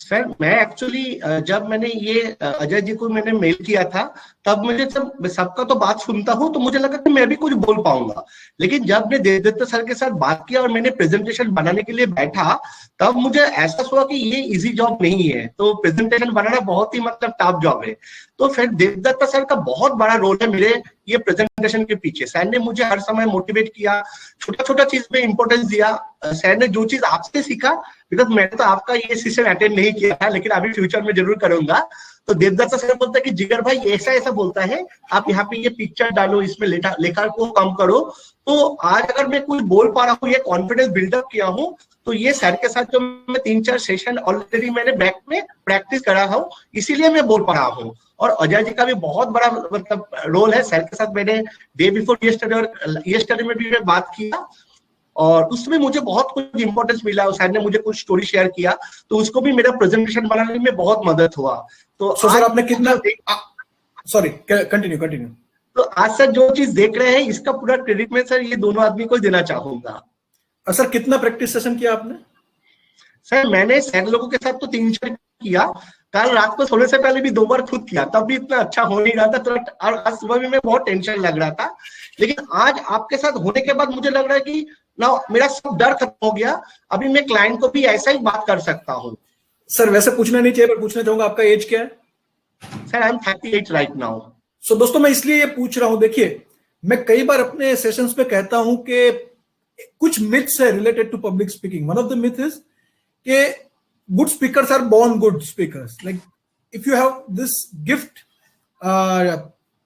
सर मैं एक्चुअली जब मैंने ये अजय जी को मैंने मेल किया था, तब मुझे जब सबका तो बात सुनता हूँ तो मुझे लगा कि मैं भी कुछ बोल पाऊंगा। लेकिन जब मैं देवदत्ता सर के साथ बात किया और मैंने प्रेजेंटेशन बनाने के लिए बैठा, तब मुझे एहसास हुआ कि ये इजी जॉब नहीं है। तो प्रेजेंटेशन बनाना बहुत ही मतलब टफ जॉब है। तो फिर देवदत्ता सर का बहुत बड़ा रोल है मेरे ये प्रेजेंटेशन के पीछे। सर ने मुझे हर समय मोटिवेट किया, छोटा छोटा चीज में इंपॉर्टेंस दिया। सर ने जो चीज आपसे सीखा, बिकॉज मैंने तो आपका ये सेशन अटेंड नहीं किया था, लेकिन अभी फ्यूचर में जरूर करूंगा। तो देवदत्ता सर बोलता है कि जिगर भाई ऐसा ऐसा बोलता है, आप यहाँ पे ये पिक्चर डालो, इसमें लेखा को कम करो। तो आज अगर मैं कुछ बोल पा रहा हूँ, ये कॉन्फिडेंस बिल्डअप किया हूँ, तो ये सर के साथ जो मैं 3-4 सेशन ऑलरेडी मैंने बैक में प्रैक्टिस करा हूँ, इसीलिए मैं बोल पा रहा हूँ। और अजय जी का भी बहुत बड़ा मतलब रोल है। सर के साथ मैंने डे बिफोर यस्टरडे और यस्टरडे में भी मैं बात किया और उसमें मुझे बहुत कुछ इंपॉर्टेंस मिला। सर ने मुझे कुछ स्टोरी शेयर किया, तो उसको भी मेरा प्रेजेंटेशन बनाने में बहुत मदद हुआ। तो सर आपने कितना, सॉरी कंटिन्यू। तो आज सर जो चीज देख रहे हैं, इसका पूरा क्रेडिट मैं सर ये दोनों आदमी को देना चाहूंगा। सर कितना प्रैक्टिस सेशन किया आपने? सर मैंने सर लोगों के साथ तो 3-4 किया। कल रात को सोने से पहले भी 2 बार खुद किया, तब भी इतना अच्छा हो नहीं रहा था। तो आज सुबह भी मैं बहुत टेंशन लग रहा था, लेकिन आज आपके साथ होने के बाद मुझे लग रहा है कि ना मेरा सब डर खत्म हो गया। अभी मैं क्लाइंट को भी ऐसा ही बात कर सकता हूँ। सर वैसे पूछना नहीं चाहिए, पर पूछना चाहूंगा, आपका एज क्या है? Sir I am 38 right now. So दोस्तों मैं इसलिए ये पूछ रहा हूं, देखिए मैं कई बार अपने सेशंस में कहता हूं कि कुछ मिथ्स है related to public speaking. One of the myth is कि good speakers are born good speakers, like if you have this gift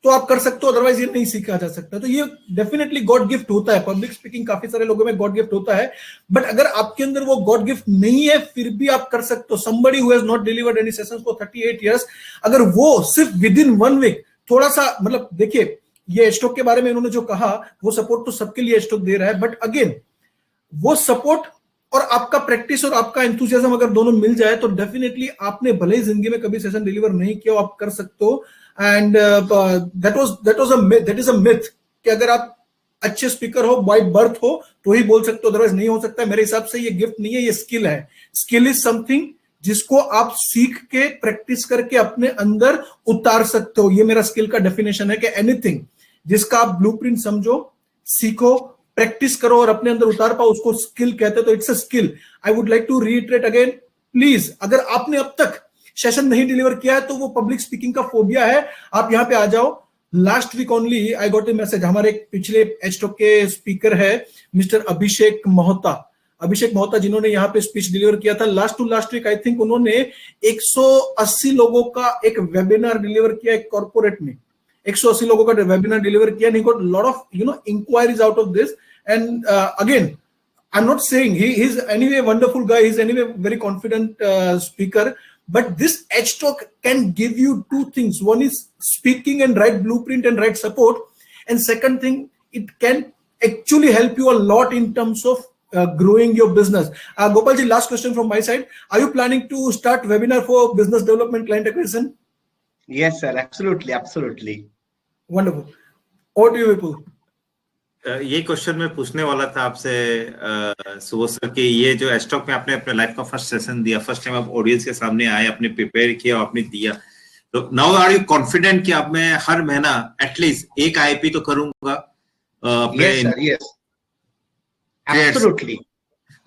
तो आप कर सकते हो, अदरवाइज ये नहीं सीखा जा सकता। तो ये डेफिनेटली गॉड गिफ्ट होता है, पब्लिक स्पीकिंग काफी सारे लोगों में गॉड गिफ्ट होता है। बट अगर आपके अंदर वो गॉड गिफ्ट नहीं है फिर भी आप कर सकते हो। Somebody who has not delivered any sessions for 38 years, अगर वो सिर्फ विद इन 1 वीक थोड़ा सा, मतलब देखिए ये HTalk के बारे में इन्होंने जो कहा, वो सपोर्ट तो सबके लिए HTalk दे रहा है, बट अगेन वो सपोर्ट और आपका प्रैक्टिस और आपका एंथुसियाज्म अगर दोनों मिल जाए तो डेफिनेटली आपने भले ही जिंदगी में कभी सेशन डिलीवर नहीं किया, आप कर सकते हो। And that is a myth कि अगर आप अच्छे स्पीकर हो, बाय बर्थ हो, तो ही बोल सकते हो, अदरवाइज नहीं हो सकता। मेरे हिसाब से ये गिफ्ट नहीं है, ये स्किल है। स्किल इज समथिंग जिसको आप सीख के प्रैक्टिस करके अपने अंदर उतार सकते हो। ये मेरा स्किल का डेफिनेशन है कि एनीथिंग जिसका आप ब्लूप्रिंट समझो, सीखो, प्रैक्टिस करो और अपने अंदर उतार पाओ, उसको स्किल कहते हैं। तो it's a skill. I would like to reiterate again, please अगर आपने अब तक सेशन नहीं डिलीवर किया है तो वो पब्लिक स्पीकिंग का फोबिया है, आप यहाँ पे आ जाओ। Last week only I got a message, हमारे पिछले एचटॉक के स्पीकर है मिस्टर अभिषेक मोहता जिन्होंने यहाँ पे स्पीच डिलीवर किया था last to last week. I think उन्होंने 180 लोगों का एक वेबिनार डिलीवर किया एक कॉर्पोरेट में, 180 लोगों का वेबिनार डिलीवर किया। He got lot of inquiries out of this. And again I'm not saying he's anyway a wonderful guy, he's anyway very confident speaker, but this Edge Talk can give you two things. One is speaking and right blueprint and right support, and second thing, it can actually help you a lot in terms of growing your business. Gopal ji, last question from my side. Are you planning to start webinar for business development, client acquisition? Yes sir, absolutely. Wonderful. Over to you, Vipul. ये question मैं पूछने वाला था आपसे Subodh sir कि ये जो stock में आपने अपने लाइफ का फर्स्ट सेशन दिया, फर्स्ट टाइम आप ऑडियंस के सामने आए, आपने प्रिपेयर किया और आपने दिया, तो नाउ आर यू कॉन्फिडेंट कि अब मैं हर महीना एटलीस्ट एक आईपी तो करूंगा अपने? Yes absolutely.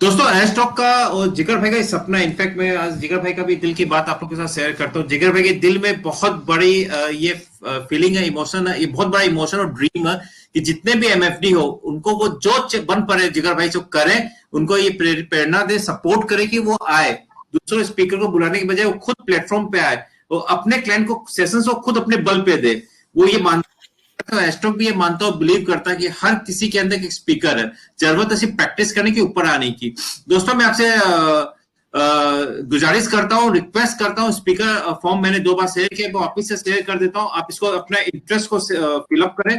दोस्तों एस्टॉक का और जिगर भाई का सपना, इनफैक्ट मैं आज जिगर भाई का भी दिल की बात आप लोगों के साथ शेयर करता हूँ। जिगर भाई के दिल में बहुत बड़ी ये फीलिंग है, इमोशन है, ये बहुत बड़ा इमोशन और ड्रीम है कि जितने भी एमएफडी हो उनको वो जो बन पड़े जिगर भाई जो करें, उनको ये प्रेरणा दे, सपोर्ट करे कि वो आए, दूसरे स्पीकर को बुलाने के बजाय वो खुद प्लेटफॉर्म पे आए, वो अपने क्लाइंट को सेशंस को खुद अपने बल पे दे। वो ये मानता है, एस्टॉक भी ये मानता और बिलीव करता है कि हर किसी के अंदर एक स्पीकर है, जरूरत है सिर्फ प्रैक्टिस करने की, ऊपर आने की। दोस्तों मैं आपसे गुजारिश करता हूँ, रिक्वेस्ट करता हूँ, स्पीकर फॉर्म मैंने 2 बार शेयर किया, वो वापिस से शेयर कर देता हूँ। आप इसको अपना इंटरेस्ट को फिलअप करें,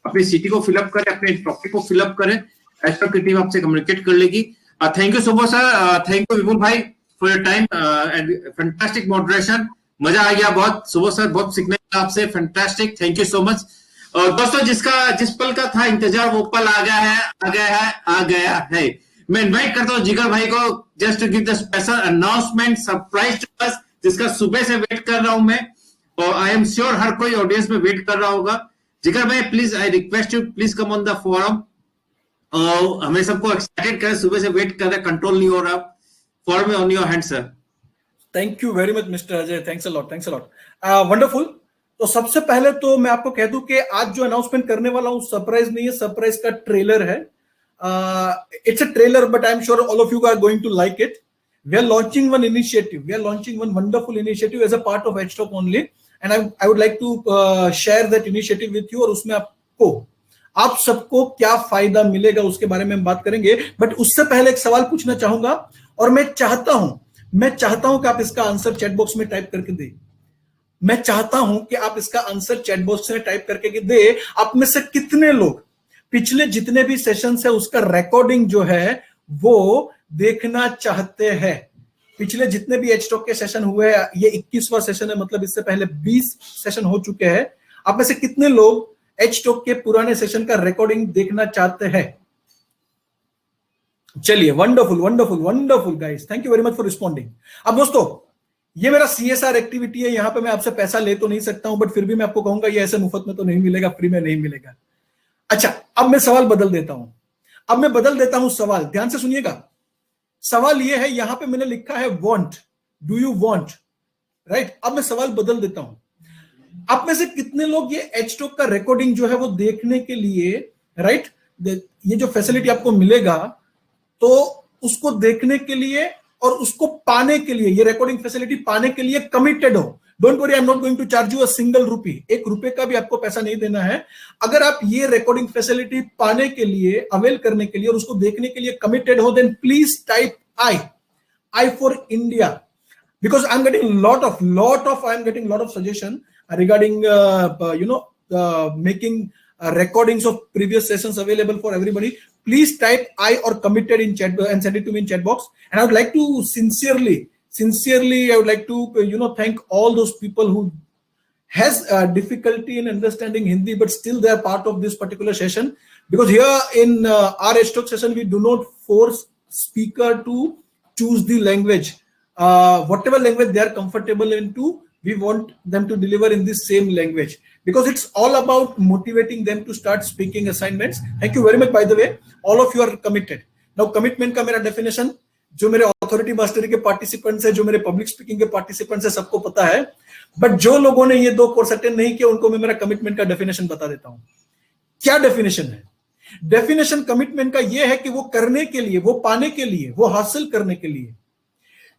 अपनी सिटी को फिलअप करें, अपने टॉपिक को फिलअप करें, एस्टॉक की टीम आपसे कम्युनिकेट कर लेगी। Thank you Subodh sir, thank you Vipul भाई for your time and fantastic moderation, मजा आ गया बहुत। सुबोध सर बहुत सीखने का आपसे, fantastic, thank you so much. और दोस्तों जिस पल का था इंतजार वो पल आ गया है। मैं इनवाइट करता हूँ जिगर भाई को just to give the special announcement, surprise to us, जिसका सुबह से वेट कर रहा हूं मैं, और आई एम श्योर हर कोई ऑडियंस में वेट कर रहा होगा। जिगर भाई please, I request you, please come on the forum. हमें सबको एक्साइटेड करें, सुबह से वेट कर रहे, कंट्रोल नहीं हो रहा। Forum on your hand sir. Thank you very much mister Ajay, thanks a lot. Wonderful. तो सबसे पहले तो मैं आपको कह दूं कि आज जो अनाउंसमेंट करने वाला हूं सरप्राइज नहीं है, सरप्राइज का ट्रेलर है। It's a trailer but I am sure all of you are going to like it. We are launching one initiative, we are launching one wonderful initiative as a part of EdgeTalk only, and I would like to share that initiative with you. और उसमें आप सबको क्या फायदा मिलेगा उसके बारे में हम बात करेंगे। बट उससे पहले एक सवाल पूछना चाहूंगा, और मैं चाहता हूं कि आप इसका आंसर चैट बॉक्स में टाइप करके दें। मैं चाहता हूं कि आप इसका आंसर चैट बॉक्स में टाइप करके दे। आप में से कितने लोग पिछले जितने भी सेशंस है उसका रिकॉर्डिंग जो है वो देखना चाहते हैं? पिछले जितने भी एचटॉक के सेशन हुए हैं, ये 21वां सेशन है, मतलब इससे पहले 20 सेशन हो चुके हैं। आप में से कितने लोग एचटॉक के पुराने सेशन का रिकॉर्डिंग देखना चाहते हैं? चलिए, wonderful guys, thank you very much for responding. अब दोस्तों ये मेरा CSR एक्टिविटी है, यहां पे मैं आपसे पैसा ले तो नहीं सकता हूं, बट फिर भी मैं आपको कहूंगा ये ऐसे मुफ्त में तो नहीं मिलेगा, फ्री में नहीं मिलेगा। अच्छा, अब मैं सवाल बदल देता हूं सवाल, ध्यान से सुनिएगा। सवाल ये है, यहां पे मैंने लिखा है want, do you want, right? अब मैं सवाल बदल देता हूं। आप में से कितने लोग ये एचटॉक का रिकॉर्डिंग जो है वो देखने के लिए, राइट, ये जो फैसिलिटी आपको मिलेगा तो उसको देखने के लिए और उसको पाने के लिए, ये रिकॉर्डिंग फैसिलिटी पाने के लिए कमिटेड हो? Don't worry, I am not going to charge you a single rupee, ₹1 का भी आपको पैसा नहीं देना है। अगर आप ये रिकॉर्डिंग फैसिलिटी पाने के लिए, अवेल करने के लिए और उसको देखने के लिए कमिटेड हो, then please type I for India, because I'm getting lot of suggestion regarding making recordings of previous sessions available for everybody. Please type I or committed in chat and send it to me in chat box. And I would like to sincerely I would like to thank all those people who has difficulty in understanding Hindi, but still they are part of this particular session, because here in our HTOK session we do not force speaker to choose the language. Whatever language they are comfortable into, we want them to deliver in the same language, because it's all about motivating them to start speaking assignments. Thank you very much, by the way, all of you are committed. Now commitment का मेरा definition, जो मेरे authority mastery के participants है, जो मेरे public speaking के participants है, सबको पता है। बट जो लोगों ने ये 2 कोर्स अटेंड नहीं किया उनको मैं मेरा कमिटमेंट का डेफिनेशन बता देता हूं। क्या डेफिनेशन है? डेफिनेशन कमिटमेंट का ये है कि वो करने के लिए, वो पाने के लिए, वो हासिल करने के लिए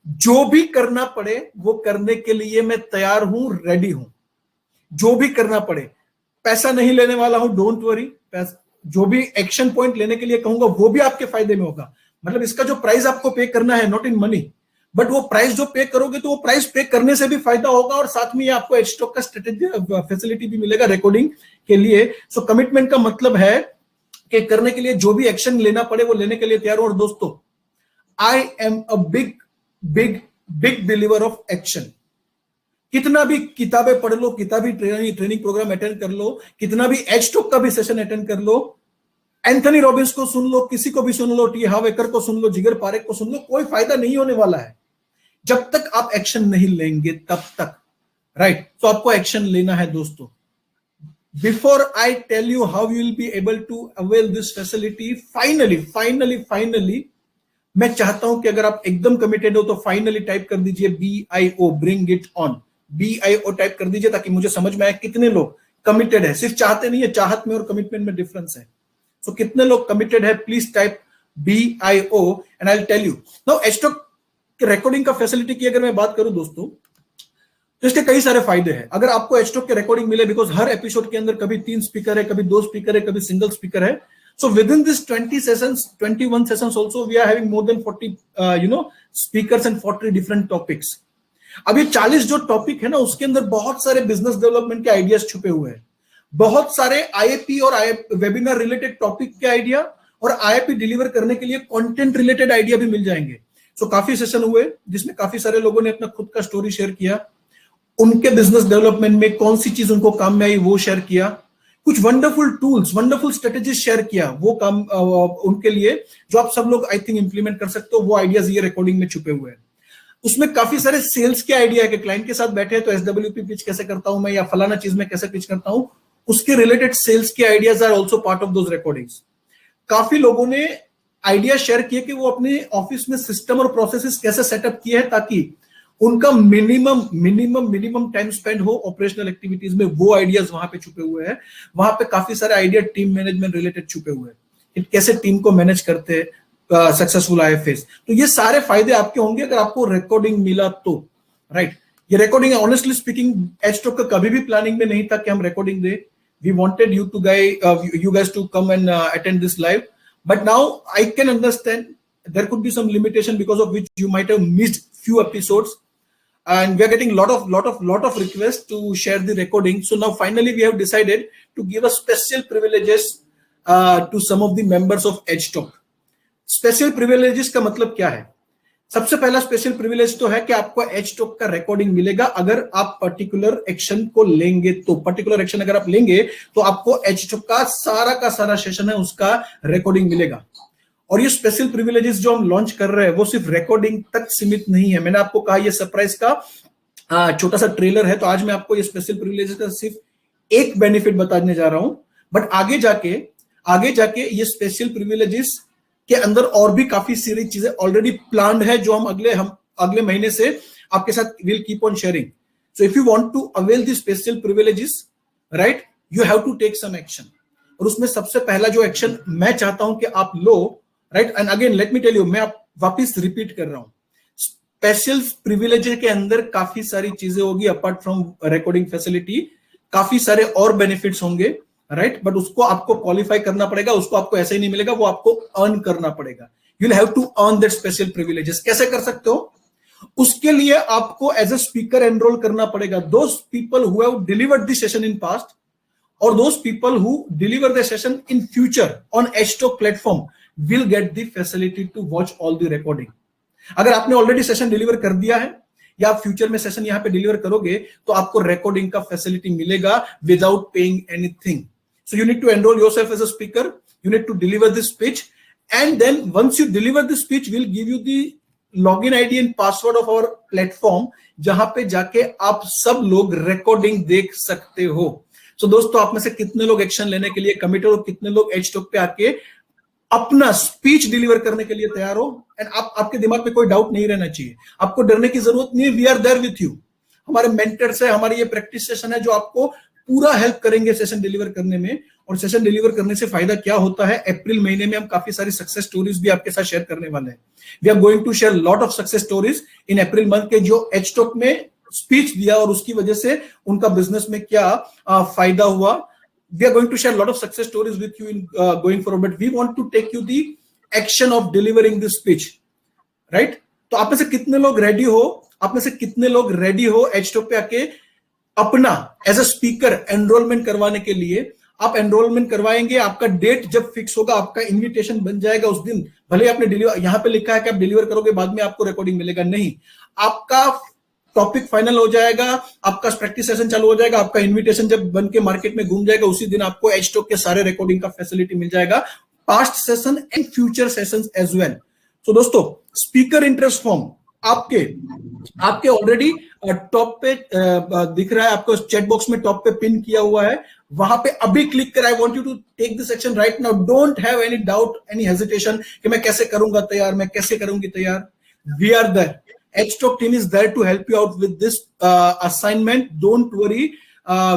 जो भी करना पड़े वो करने के लिए मैं तैयार हूं, रेडी हूं। जो भी करना पड़े, पैसा नहीं लेने वाला हूं, डोंट वरी। जो भी एक्शन पॉइंट लेने के लिए कहूंगा वो भी आपके फायदे में होगा। मतलब इसका जो प्राइस आपको पे करना है, नॉट इन मनी, बट वो प्राइस जो पे करोगे तो वो प्राइस पे करने से भी फायदा होगा, और साथ में आपको एडस्टॉक का स्ट्रेटेजी फैसिलिटी भी मिलेगा रिकॉर्डिंग के लिए। सो कमिटमेंट का मतलब है कि करने के लिए जो भी एक्शन लेना पड़े वो लेने के लिए तैयार हूं। और दोस्तों, I am a big big big believer of action. कितना भी किताबें पढ़ लो, कितना भी ट्रेनिंग प्रोग्राम अटेंड कर लो, कितना भी एडस्टॉक का भी सेशन अटेंड कर लो, एंथनी रॉबिन्स को सुन लो, किसी को भी सुन लो, टी हार्व एकर को सुन लो, जिगर पारेख को सुन लो, कोई फायदा नहीं होने वाला है जब तक आप एक्शन नहीं लेंगे तब तक, राइट? तो आपको एक्शन लेना है दोस्तों। Before I tell you how you will be able to avail this facility, finally मैं चाहता हूं कि अगर आप एकदम कमिटेड हो तो फाइनली टाइप कर दीजिए BIO, bring it on. BIO type कर दीजिए ताकि मुझे समझ में आए कितने लोग कमिटेड है। सिर्फ चाहते नहीं है, चाहत में और कमिटमेंट में डिफरेंस है। सो कितने लोग कमिटेड है, please type BIO and I will tell you. Now EdgeTalk recording का फैसिलिटी की अगर मैं बात करूं दोस्तों, तो इसके कई सारे फायदे हैं। अगर आपको एडस्टॉक के रिकॉर्डिंग मिले, बिकॉज हर एपिसोड के अंदर कभी 3 स्पीकर है, कभी 2 स्पीकर है, कभी सिंगल स्पीकर है। So within this 20 sessions, 21 sessions also, we are having more than 40, speakers and 40 different topics. अब ये 40 जो टॉपिक है ना, उसके अंदर बहुत सारे बिजनेस डेवलपमेंट के आइडियाज छुपे हुए हैं, बहुत सारे IAP और वेबिनार रिलेटेड टॉपिक के आइडिया, और IAP डिलीवर करने के लिए कंटेंट रिलेटेड आइडिया भी मिल जाएंगे। सो काफी सेशन हुए जिसमें काफी सारे लोगों ने अपना खुद का स्टोरी शेयर किया, उनके बिजनेस डेवलपमेंट में कौन सी चीज उनको काम में आई वो शेयर किया, कुछ wonderful tools, wonderful strategies share किया, वो काम उनके लिए जो आप सब लोग आई थिंक इंप्लीमेंट कर सकते हो। वो आइडियाज ये रिकॉर्डिंग में छुपे हुए हैं। उसमें काफी सारे सेल्स के आइडिया है कि क्लाइंट के साथ बैठे तो SWP पिच कैसे करता हूं मैं, या फलाना चीज में कैसे पिच करता हूं, उसके रिलेटेड सेल्स के ideas are also part of those recordings. काफी लोगों ने आइडिया शेयर किए कि वो अपने ऑफिस में सिस्टम और प्रोसेसेस कैसे सेटअप किए हैं ताकि उनका मिनिमम टाइम स्पेंड हो ऑपरेशनल एक्टिविटीज में। वो आइडियाज वहां पे छुपे हुए हैं। वहां पे काफी सारे आइडिया टीम मैनेजमेंट रिलेटेड छुपे हुए हैं, कैसे टीम को मैनेज करते हैं सक्सेसफुल IFAs। तो ये सारे फायदे आपके होंगे अगर आपको रिकॉर्डिंग मिला तो, राइट? ये रिकॉर्डिंग ऑनेस्टली स्पीकिंग एडस्टॉक का कभी भी प्लानिंग में नहीं था कि हम रिकॉर्डिंग दे। We wanted you guys to come and attend this live, but now I can understand there could be some limitation because of which you might have missed few episodes, and we are getting lot of requests to share the recording. So now finally we have decided to give a special privileges to some of the members of EdgeTalk. Special privileges का मतलब क्या है? सबसे पहला special privilege तो है कि आपको EdgeTalk का रिकॉर्डिंग मिलेगा अगर आप पर्टिकुलर एक्शन को लेंगे तो। पर्टिकुलर एक्शन अगर आप लेंगे तो आपको EdgeTalk का सारा सेशन है उसका रिकॉर्डिंग मिलेगा। और ये स्पेशल प्रिविलेजेस जो हम लॉन्च कर रहे हैं वो सिर्फ रिकॉर्डिंग तक सीमित नहीं है। मैंने आपको कहा ये सरप्राइज का छोटा सा ट्रेलर है, तो आज मैं आपको ये स्पेशल प्रिविलेजेस का सिर्फ एक बेनिफिट बताने जा रहा हूं, बट आगे जाके ये स्पेशल प्रिविलेजेस के अंदर और भी काफी सारी चीजें ऑलरेडी प्लान्ड है जो हम अगले महीने से आपके साथ will keep on sharing. So if you want to avail the special privileges, right, you have to take some action. और उसमें सबसे पहला जो एक्शन मैं चाहता हूं कि आप लो, right, and again let me tell you, मैं आप वापिस रिपीट कर रहा हूं, स्पेशल प्रिविलेजेस के अंदर काफी सारी चीजें होगी अपार्ट फ्रॉम रिकॉर्डिंग फैसिलिटी, काफी सारे और बेनिफिट्स होंगे, राइट, बट उसको आपको क्वालिफाई करना पड़ेगा, उसको आपको ऐसे ही नहीं मिलेगा, वो आपको अर्न करना पड़ेगा। You will have to earn that special privileges. कैसे कर सकते हो? उसके लिए आपको एज अ स्पीकर एनरोल करना पड़ेगा। Those people who have delivered the session in past और those people who deliver the session in future on EdgeTalk platform will get the facility to watch all the recording. अगर आपने already session deliver कर दिया है या आप future में session यहां पे डिलीवर करोगे तो आपको रिकॉर्डिंग का फैसिलिटी मिलेगा without paying anything. So you need to enroll yourself as a speaker, you need to deliver this speech, and then once you deliver the speech, we'll give you the login ID and password of our platform, जहां पे जाके आप सब लोग recording देख सकते हो। So दोस्तों, आप में से कितने लोग एक्शन लेने के लिए कमिटेड और कितने लोग EdgeTalk पे आके अपना स्पीच डिलीवर करने के लिए तैयार हो। एंड आपके दिमाग में कोई डाउट नहीं रहना चाहिए, आपको डरने की जरूरत नहीं है। We are there with you. हमारे मेंटर्स है, हमारी ये प्रैक्टिस सेशन है जो आपको पूरा हेल्प करेंगे सेशन डिलीवर करने में। और सेशन डिलीवर करने से फायदा क्या होता है, अप्रैल महीने में हम काफी सारी सक्सेस स्टोरीज भी आपके साथ शेयर करने वाले हैं। We are going to share lot of success stories in April month के, जो एचटॉक में स्पीच दिया और उसकी वजह से उनका बिजनेस में क्या फायदा हुआ। We are going to share a lot of success stories with you in going forward, but we want to take you the action of delivering this speech, right? तो आप में से कितने लोग रेडी हो, आप में से कितने लोग रेडी हो एचटॉक पे आके अपना एज अ स्पीकर एनरोलमेंट करवाने के लिए? आप एनरोलमेंट करवाएंगे, आपका डेट जब फिक्स होगा, आपका इनविटेशन बन जाएगा उस दिन। भले आपने डिलीवर, यहां पे लिखा है कि आप डिलीवर करोगे, बाद में आपको रिकॉर्डिंग मिलेगा, नहीं, आपका टॉपिक फाइनल हो जाएगा, आपका प्रैक्टिस सेशन चालू हो जाएगा, आपका इनविटेशन जब बन के मार्केट में घूम जाएगा, उसी दिन आपको एचटॉक के सारे रिकॉर्डिंग का फैसिलिटी मिल जाएगा, past session and future sessions as well. तो दोस्तों, स्पीकर इंटरेस्ट फॉर्म आपके ऑलरेडी टॉप पे दिख रहा है, आपको चैट बॉक्स में टॉप पे पिन किया हुआ है, वहां पे अभी क्लिक कर। I want you to take this action right now. Don't have any doubt, any hesitation कि मैं कैसे करूंगा तैयार, मैं कैसे करूंगी तैयार। We are there, HTOC team is there to help you out with this assignment. Don't worry.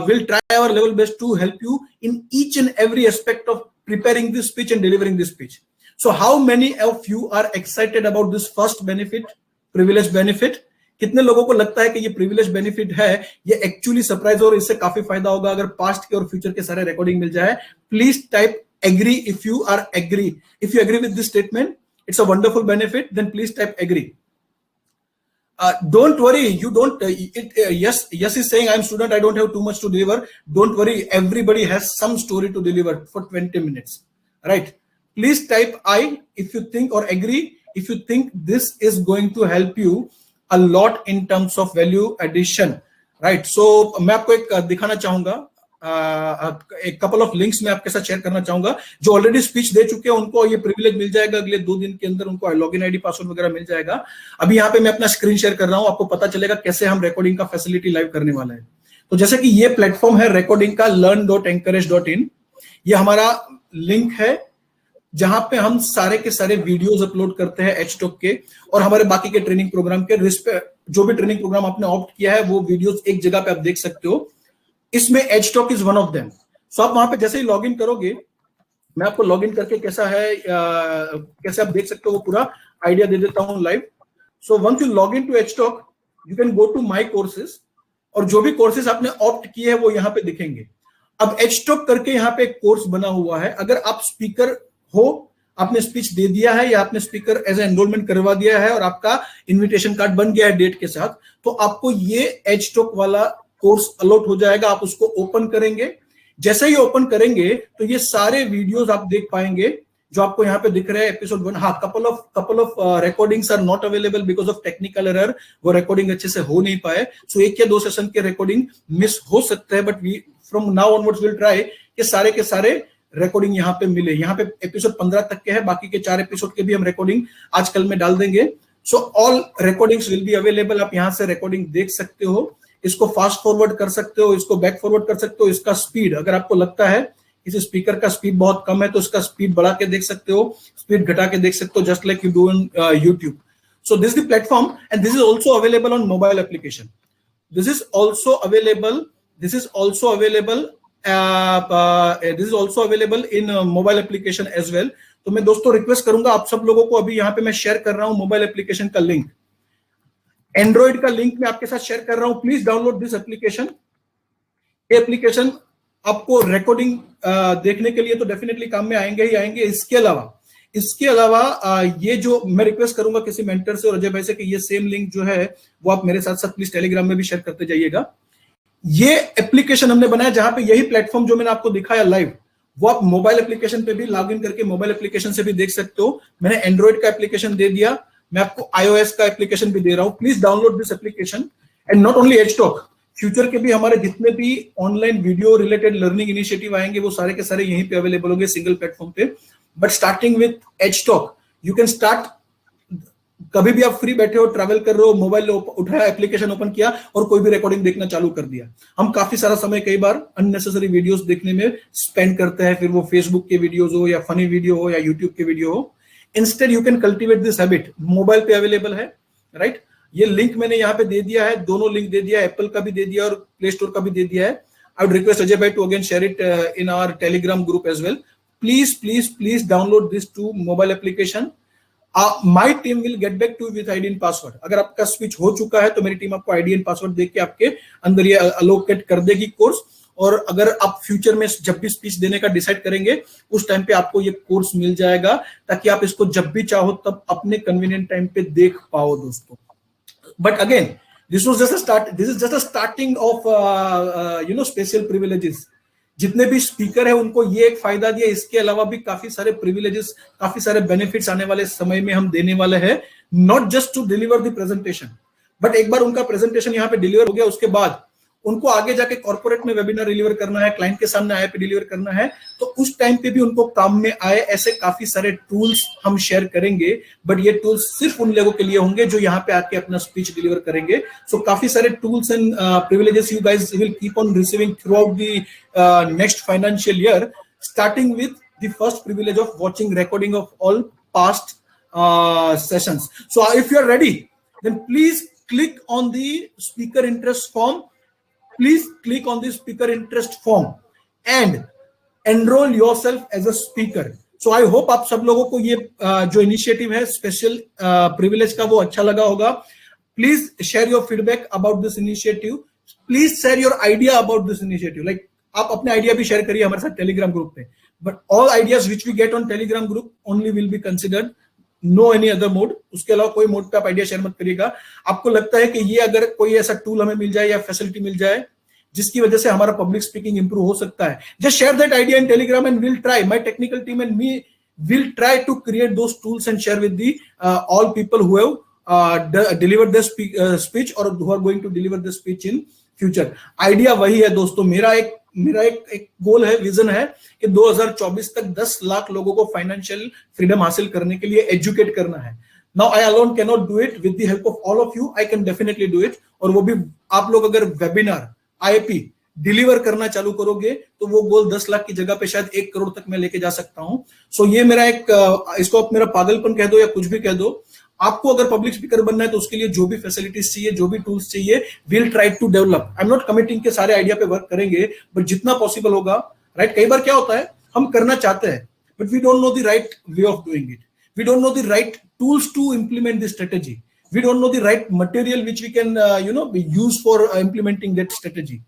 We'll try our level best to help you in each and every aspect of preparing this speech and delivering this speech. So how many of you are excited about this first benefit, privilege benefit? कितने लोगों को लगता है कि ये privilege benefit है, ये actually surprise और इससे काफी फायदा होगा अगर past के और future के सारे recording मिल जाए? Please type agree if you are agree. If you agree with this statement, it's a wonderful benefit, then please type agree. Don't worry, you don't yes is saying I'm student, I don't have too much to deliver. Don't worry, everybody has some story to deliver for 20 minutes, right? Please type I if you think, or agree if you think this is going to help you a lot in terms of value addition, right? So मैं आपको एक दिखाना चाहूंगा, एक couple of links मैं आपके साथ share करना चाहूंगा। जो ऑलरेडी स्पीच दे चुके हैं उनको ये प्रिविलेज मिल जाएगा, अगले 2 दिन के अंदर उनको लॉगिन आईडी पासवर्ड वगैरह मिल जाएगा। अभी यहाँ पे मैं अपना स्क्रीन शेयर कर रहा हूँ, आपको पता चलेगा कैसे हम रिकॉर्डिंग का फैसिलिटी लाइव करने वाला है। तो जैसे कि ये प्लेटफॉर्म है रिकॉर्डिंग का learn.encourage.in, ये हमारा लिंक है जहां पे हम सारे के सारे वीडियोस अपलोड करते हैं एचटॉक के और हमारे बाकी के ट्रेनिंग प्रोग्राम के। जो भी ट्रेनिंग प्रोग्राम आपने ऑप्ट किया है वो वीडियोस एक जगह पे आप देख सकते हो, इसमें एचटॉक इज वन ऑफ देम। सो आप वहां पे जैसे ही लॉगिन करोगे, मैं आपको लॉगिन करके कैसा है कैसे आप देख सकते हो वो पूरा आइडिया दे देता हूं live. So once you log in to EdgeTalk, you can go to my courses और जो भी कोर्सेज आपने ऑप्ट किए हैं वो यहाँ पे दिखेंगे। अब एचटॉक करके यहाँ पे एक कोर्स बना हुआ है, अगर आप स्पीकर हो, आपने स्पीच दे दिया है या आपने स्पीकर एज एनरोलमेंट करवा दिया है और आपका इन्विटेशन कार्ड बन गया है डेट के साथ, तो आपको ये एचटॉक वाला कोर्स अलॉट हो जाएगा। आप उसको ओपन करेंगे, जैसे ही ओपन करेंगे तो ये सारे वीडियोस आप देख पाएंगे जो आपको यहाँ पे दिख रहे हैं। एपिसोड 1, हाँ, couple of recordings are not available because of technical error, वो रिकॉर्डिंग अच्छे से हो नहीं पाए। सो 1 या 2 सेशन के रिकॉर्डिंग मिस हो सकते हैं, but we from now onwards will try कि सारे के सारे रिकॉर्डिंग यहाँ पे मिले। यहाँ पे एपिसोड 15 तक के है, बाकी के 4 एपिसोड के भी हम रिकॉर्डिंग आजकल में डाल देंगे। So all recordings will be available, आप यहाँ से रिकॉर्डिंग देख सकते हो, इसको फास्ट फॉरवर्ड कर सकते हो, इसको बैक फॉरवर्ड कर सकते हो। इसका स्पीड, अगर आपको लगता है इस स्पीकर का स्पीड बहुत कम है तो इसका स्पीड बढ़ा के देख सकते हो, स्पीड घटा के देख सकते हो, just like you do in YouTube. So this is the platform and this is also available on mobile application. This is also available in mobile application as well. तो मैं दोस्तों रिक्वेस्ट करूंगा आप सब लोगों को, अभी यहाँ पे मैं शेयर कर रहा हूँ मोबाइल एप्लीकेशन का लिंक, एंड्रॉइड का लिंक मैं आपके साथ शेयर कर रहा हूं। Please download this application. ये एप्लीकेशन आपको रिकॉर्डिंग देखने के लिए तो डेफिनेटली काम में आएंगे ही आएंगे। इसके अलावा ये जो मैं रिक्वेस्ट करूंगा किसी मेंटर से और अजय भाई से कि ये सेम लिंक जो है वो आप मेरे साथ साथ प्लीज टेलीग्राम में भी शेयर करते जाइएगा। ये एप्लीकेशन हमने बनाया जहां पे यही प्लेटफॉर्म जो मैंने आपको दिखाया लाइव, वो आप मोबाइल एप्लीकेशन पे भी लॉग इन करके मोबाइल एप्लीकेशन से भी देख सकते हो। मैंने एंड्रॉइड का एप्लीकेशन दे दिया, मैं आपको iOS का एप्लीकेशन भी दे रहा हूं। Please download this application and not only EdgeTalk, future के भी हमारे जितने भी online video related learning initiative आएंगे वो सारे के सारे यहीं पे अवेलेबल होंगे सिंगल प्लेटफॉर्म पे। But starting with EdgeTalk, you can start कभी भी आप फ्री बैठे हो, ट्रैवल कर रहे हो, मोबाइल उठाया, एप्लीकेशन ओपन किया और कोई भी रिकॉर्डिंग देखना चालू कर दिया। हम काफी सारा समय कई बार अननेसेसरी वीडियोस देखने में स्पेंड करते हैं, फिर वो फेसबुक के वीडियोस हो या फनी वीडियो हो या यूट्यूब के वीडियो हो। Instead you can cultivate this habit. Mobile पे अवेलेबल है, राइट? ये लिंक मैंने यहाँ पे दे दिया है, दोनों लिंक दे दिया है, एप्पल का भी दे दिया और प्ले स्टोर का भी दे दिया है। आई वुड रिक्वेस्ट अजय भाई to again share it in our Telegram group as well. Please please please download this to mobile application. My team will get back to with ID and password. अगर आपका switch हो चुका है तो मेरी team आपको ID and password देके के आपके अंदर ये अलोकेट कर देगी कोर्स। और अगर आप फ्यूचर में जब भी स्पीच देने का डिसाइड करेंगे उस टाइम पे आपको ये कोर्स मिल जाएगा, ताकि आप इसको जब भी चाहो तब अपने कन्वीनियंट टाइम पे देख पाओ दोस्तों। But again this is just a starting of special privileges। जितने भी स्पीकर है उनको ये एक फायदा दिया, इसके अलावा भी काफी सारे प्रिविलेजेस, काफी सारे बेनिफिट्स आने वाले समय में हम देने वाले हैं। Not just to deliver the presentation, but एक बार उनका प्रेजेंटेशन यहाँ पे डिलीवर हो गया, उसके बाद उनको आगे जाके कॉर्पोरेट में वेबिनार डिलीवर करना है, क्लाइंट के सामने आए पे डिलीवर करना है, तो उस टाइम पे भी उनको काम में आए ऐसे काफी सारे टूल्स हम शेयर करेंगे। बट ये टूल्स सिर्फ उन लोगों के लिए होंगे जो यहाँ पे आके अपना स्पीच डिलीवर करेंगे। सो काफी सारे tools and privileges you guys will keep on receiving throughout the next financial year, starting with the first privilege of watching recording of all past sessions. So if you are ready, then please click on the speaker interest form. Please click on the speaker interest form and enroll yourself as a speaker. So I hope आप सब लोगों को ये जो initiative है special privilege का वो अच्छा लगा होगा। Please share your feedback about this initiative. Please share your idea about this initiative. Like आप अपने आइडिया भी शेयर करिए हमारे साथ टेलीग्राम ग्रुप पे। But all ideas which we get on Telegram group only will be considered, no any other mode. उसके अलावा कोई मोड पे आप आइडिया शेयर मत करिएगा। आपको लगता है कि ये अगर कोई ऐसा टूल हमें मिल जाए या फैसिलिटी मिल जाए जिसकी वजह से हमारा पब्लिक स्पीकिंग इंप्रूव हो सकता है, just share that idea in Telegram and will try, my technical team and me will try to create those tools and share with the all people who have delivered the speech और who are going to deliver the speech in future. Idea वही है दोस्तों, मेरा एक गोल है, vision है कि 2024 तक 10 लाख लोगों को फाइनेंशियल फ्रीडम हासिल करने के लिए एजुकेट करना है। Now I alone can not do it, with the help of all of you I can definitely do it. और वो भी आप लोग अगर वेबिनार आईपी डिलीवर करना चालू करोगे तो वो गोल 10 लाख की जगह पे शायद 1 करोड़ तक मैं लेके जा सकता हूं। सो ये मेरा इसको आप मेरा पागलपन कह दो या कुछ भी कह दो। आपको अगर पब्लिक स्पीकर बनना है तो उसके लिए जो भी फैसिलिटीज चाहिए, जो भी टूल्स चाहिए, will try to develop. I am not committing के सारे आइडिया पे वर्क करेंगे, बट जितना पॉसिबल होगा, राइट? कई बार क्या होता है, हम करना चाहते हैं but we don't know the right way of doing it, we don't know the right tools to implement the strategy, we don't know the right material which we can use for implementing that strategy.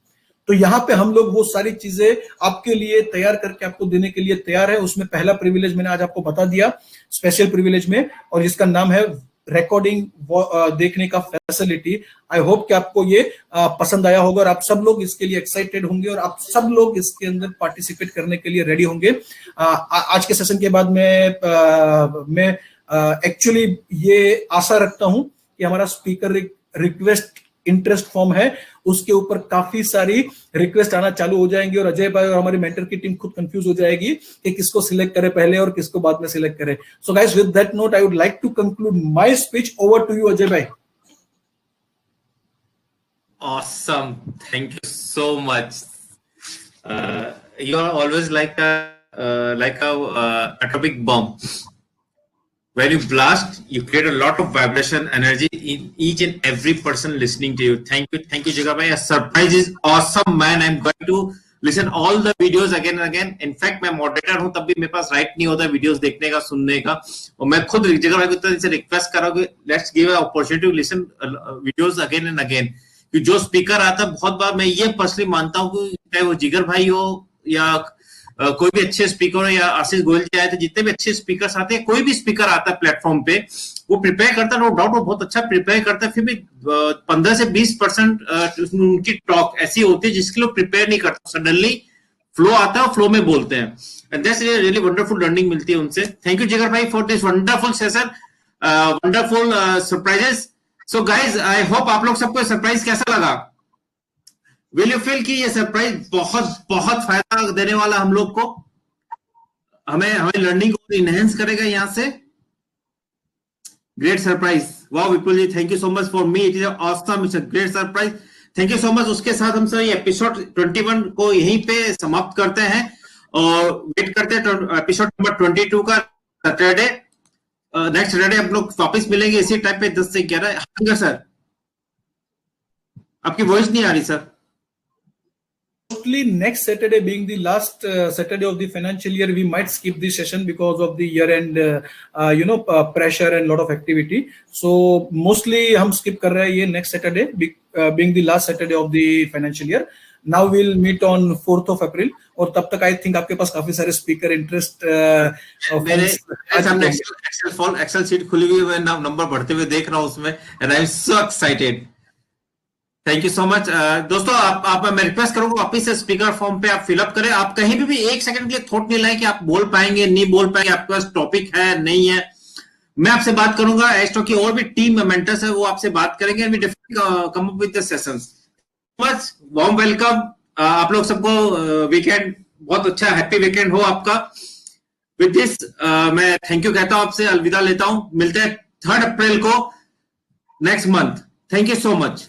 तो यहाँ पे हम लोग वो सारी चीजें आपके लिए तैयार करके आपको देने के लिए तैयार है। उसमें पहला प्रिविलेज मैंने आज आपको बता दिया स्पेशल प्रिविलेज में, और जिसका नाम है रिकॉर्डिंग देखने का फैसिलिटी। आई होप कि आपको ये पसंद आया होगा और आप सब लोग इसके लिए एक्साइटेड होंगे और आप सब लोग इसके अंदर पार्टिसिपेट करने के लिए रेडी होंगे। आज के सेशन के बाद मैं एक्चुअली ये आशा रखता हूं कि हमारा स्पीकर रिक्वेस्ट इंटरेस्ट फॉर्म है, उसके ऊपर काफी सारी रिक्वेस्ट आना चालू हो जाएंगी और अजय भाई और हमारी मेंटर की टीम खुद कंफ्यूज हो जाएगी कि किसको सिलेक्ट करे पहले और किसको बाद में सिलेक्ट करे। So guys, with that note I would like to conclude my speech. Over to you Ajay भाई। Awesome, thank you so much. You are always like a atomic bomb. When you blast, you create a lot of vibration, energy in each and every person listening to you. Thank you, Jigar bhai. A surprise is awesome, man. I'm going to listen all the videos again and again. In fact, मैं moderator हूँ, तब भी मेरे पास right नहीं होता videos देखने का, सुनने का, और मैं खुद जिगर भाई को तरह से request कर रहा हूँ कि let's give an opportunity to listen videos again and again. कि जो speaker आता है, बहुत बार मैं ये personally मानता हूँ कि चाहे वो जिगर भाई हो या कोई भी अच्छे स्पीकर हो या आशीष गोयल जी आए थे, जितने भी अच्छे स्पीकर्स आते हैं, कोई भी स्पीकर आता है प्लेटफॉर्म पे, वो प्रिपेयर करता है, नो डाउट वो बहुत अच्छा प्रिपेयर करता है, फिर भी 15 से 20% उनकी टॉक ऐसी होती है जिसके लोग प्रिपेयर नहीं करते, सडनली फ्लो आता है और फ्लो में बोलते हैं, and that's really wonderful learning मिलती है उनसे। थैंक यू जिगर भाई for this wonderful session, wonderful surprises. So guys, I hope आप लोग सबको सरप्राइज कैसा लगा? विल यू फील कि ये सरप्राइज बहुत बहुत फायदा देने वाला हम लोग को, हमें लर्निंग को इनहेंस करेगा यहाँ से? Great surprise, wow Vipul ji, thank you so much for me, it is awesome, it's a great surprise, thank you so much. उसके साथ हम सभी एपिसोड 21 को यहीं पे समाप्त करते हैं और वेट करते हैं एपिसोड नंबर 22 का सैटरडे। नेक्स्ट सैटरडे हम लोग वापस मिलेंगे इसी टाइम पे 10 से 11। सर आपकी वॉइस नहीं आ रही sir. Mostly next Saturday being the last Saturday of the financial year, we might skip this session because of the year-end, pressure and lot of activity. So mostly हम skip कर रहे हैं ये next Saturday, being the last Saturday of the financial year. Now we'll meet on 4th of April. और तब तक I think आपके पास काफी सारे speaker interest मेरे एक्सेल शीट खुली हुई है, नंबर बढ़ते हुए देख रहा हूँ उसमें, and I'm so excited. Thank you so much. दोस्तों आप मैं रिक्वेस्ट करूंगा वापस से स्पीकर फॉर्म पे आप फिलअप करें। आप कहीं भी एक सेकंड के लिए थॉट नहीं लाए कि आप बोल पाएंगे नहीं बोल पाएंगे, आपके पास टॉपिक है नहीं है। मैं आपसे बात करूंगा, एस्ट्रो की और भी टीम मेंटर्स है वो आपसे बात करेंगे, we definitely come up with the sessions. Much warm welcome आप लोग सबको, वीकेंड बहुत अच्छा हैप्पी वीकेंड हो आपका। विद दिस मैं थैंक यू कहता हूं, आपसे अलविदा लेता हूं, मिलते हैं 3rd अप्रैल को next month. Thank you so much.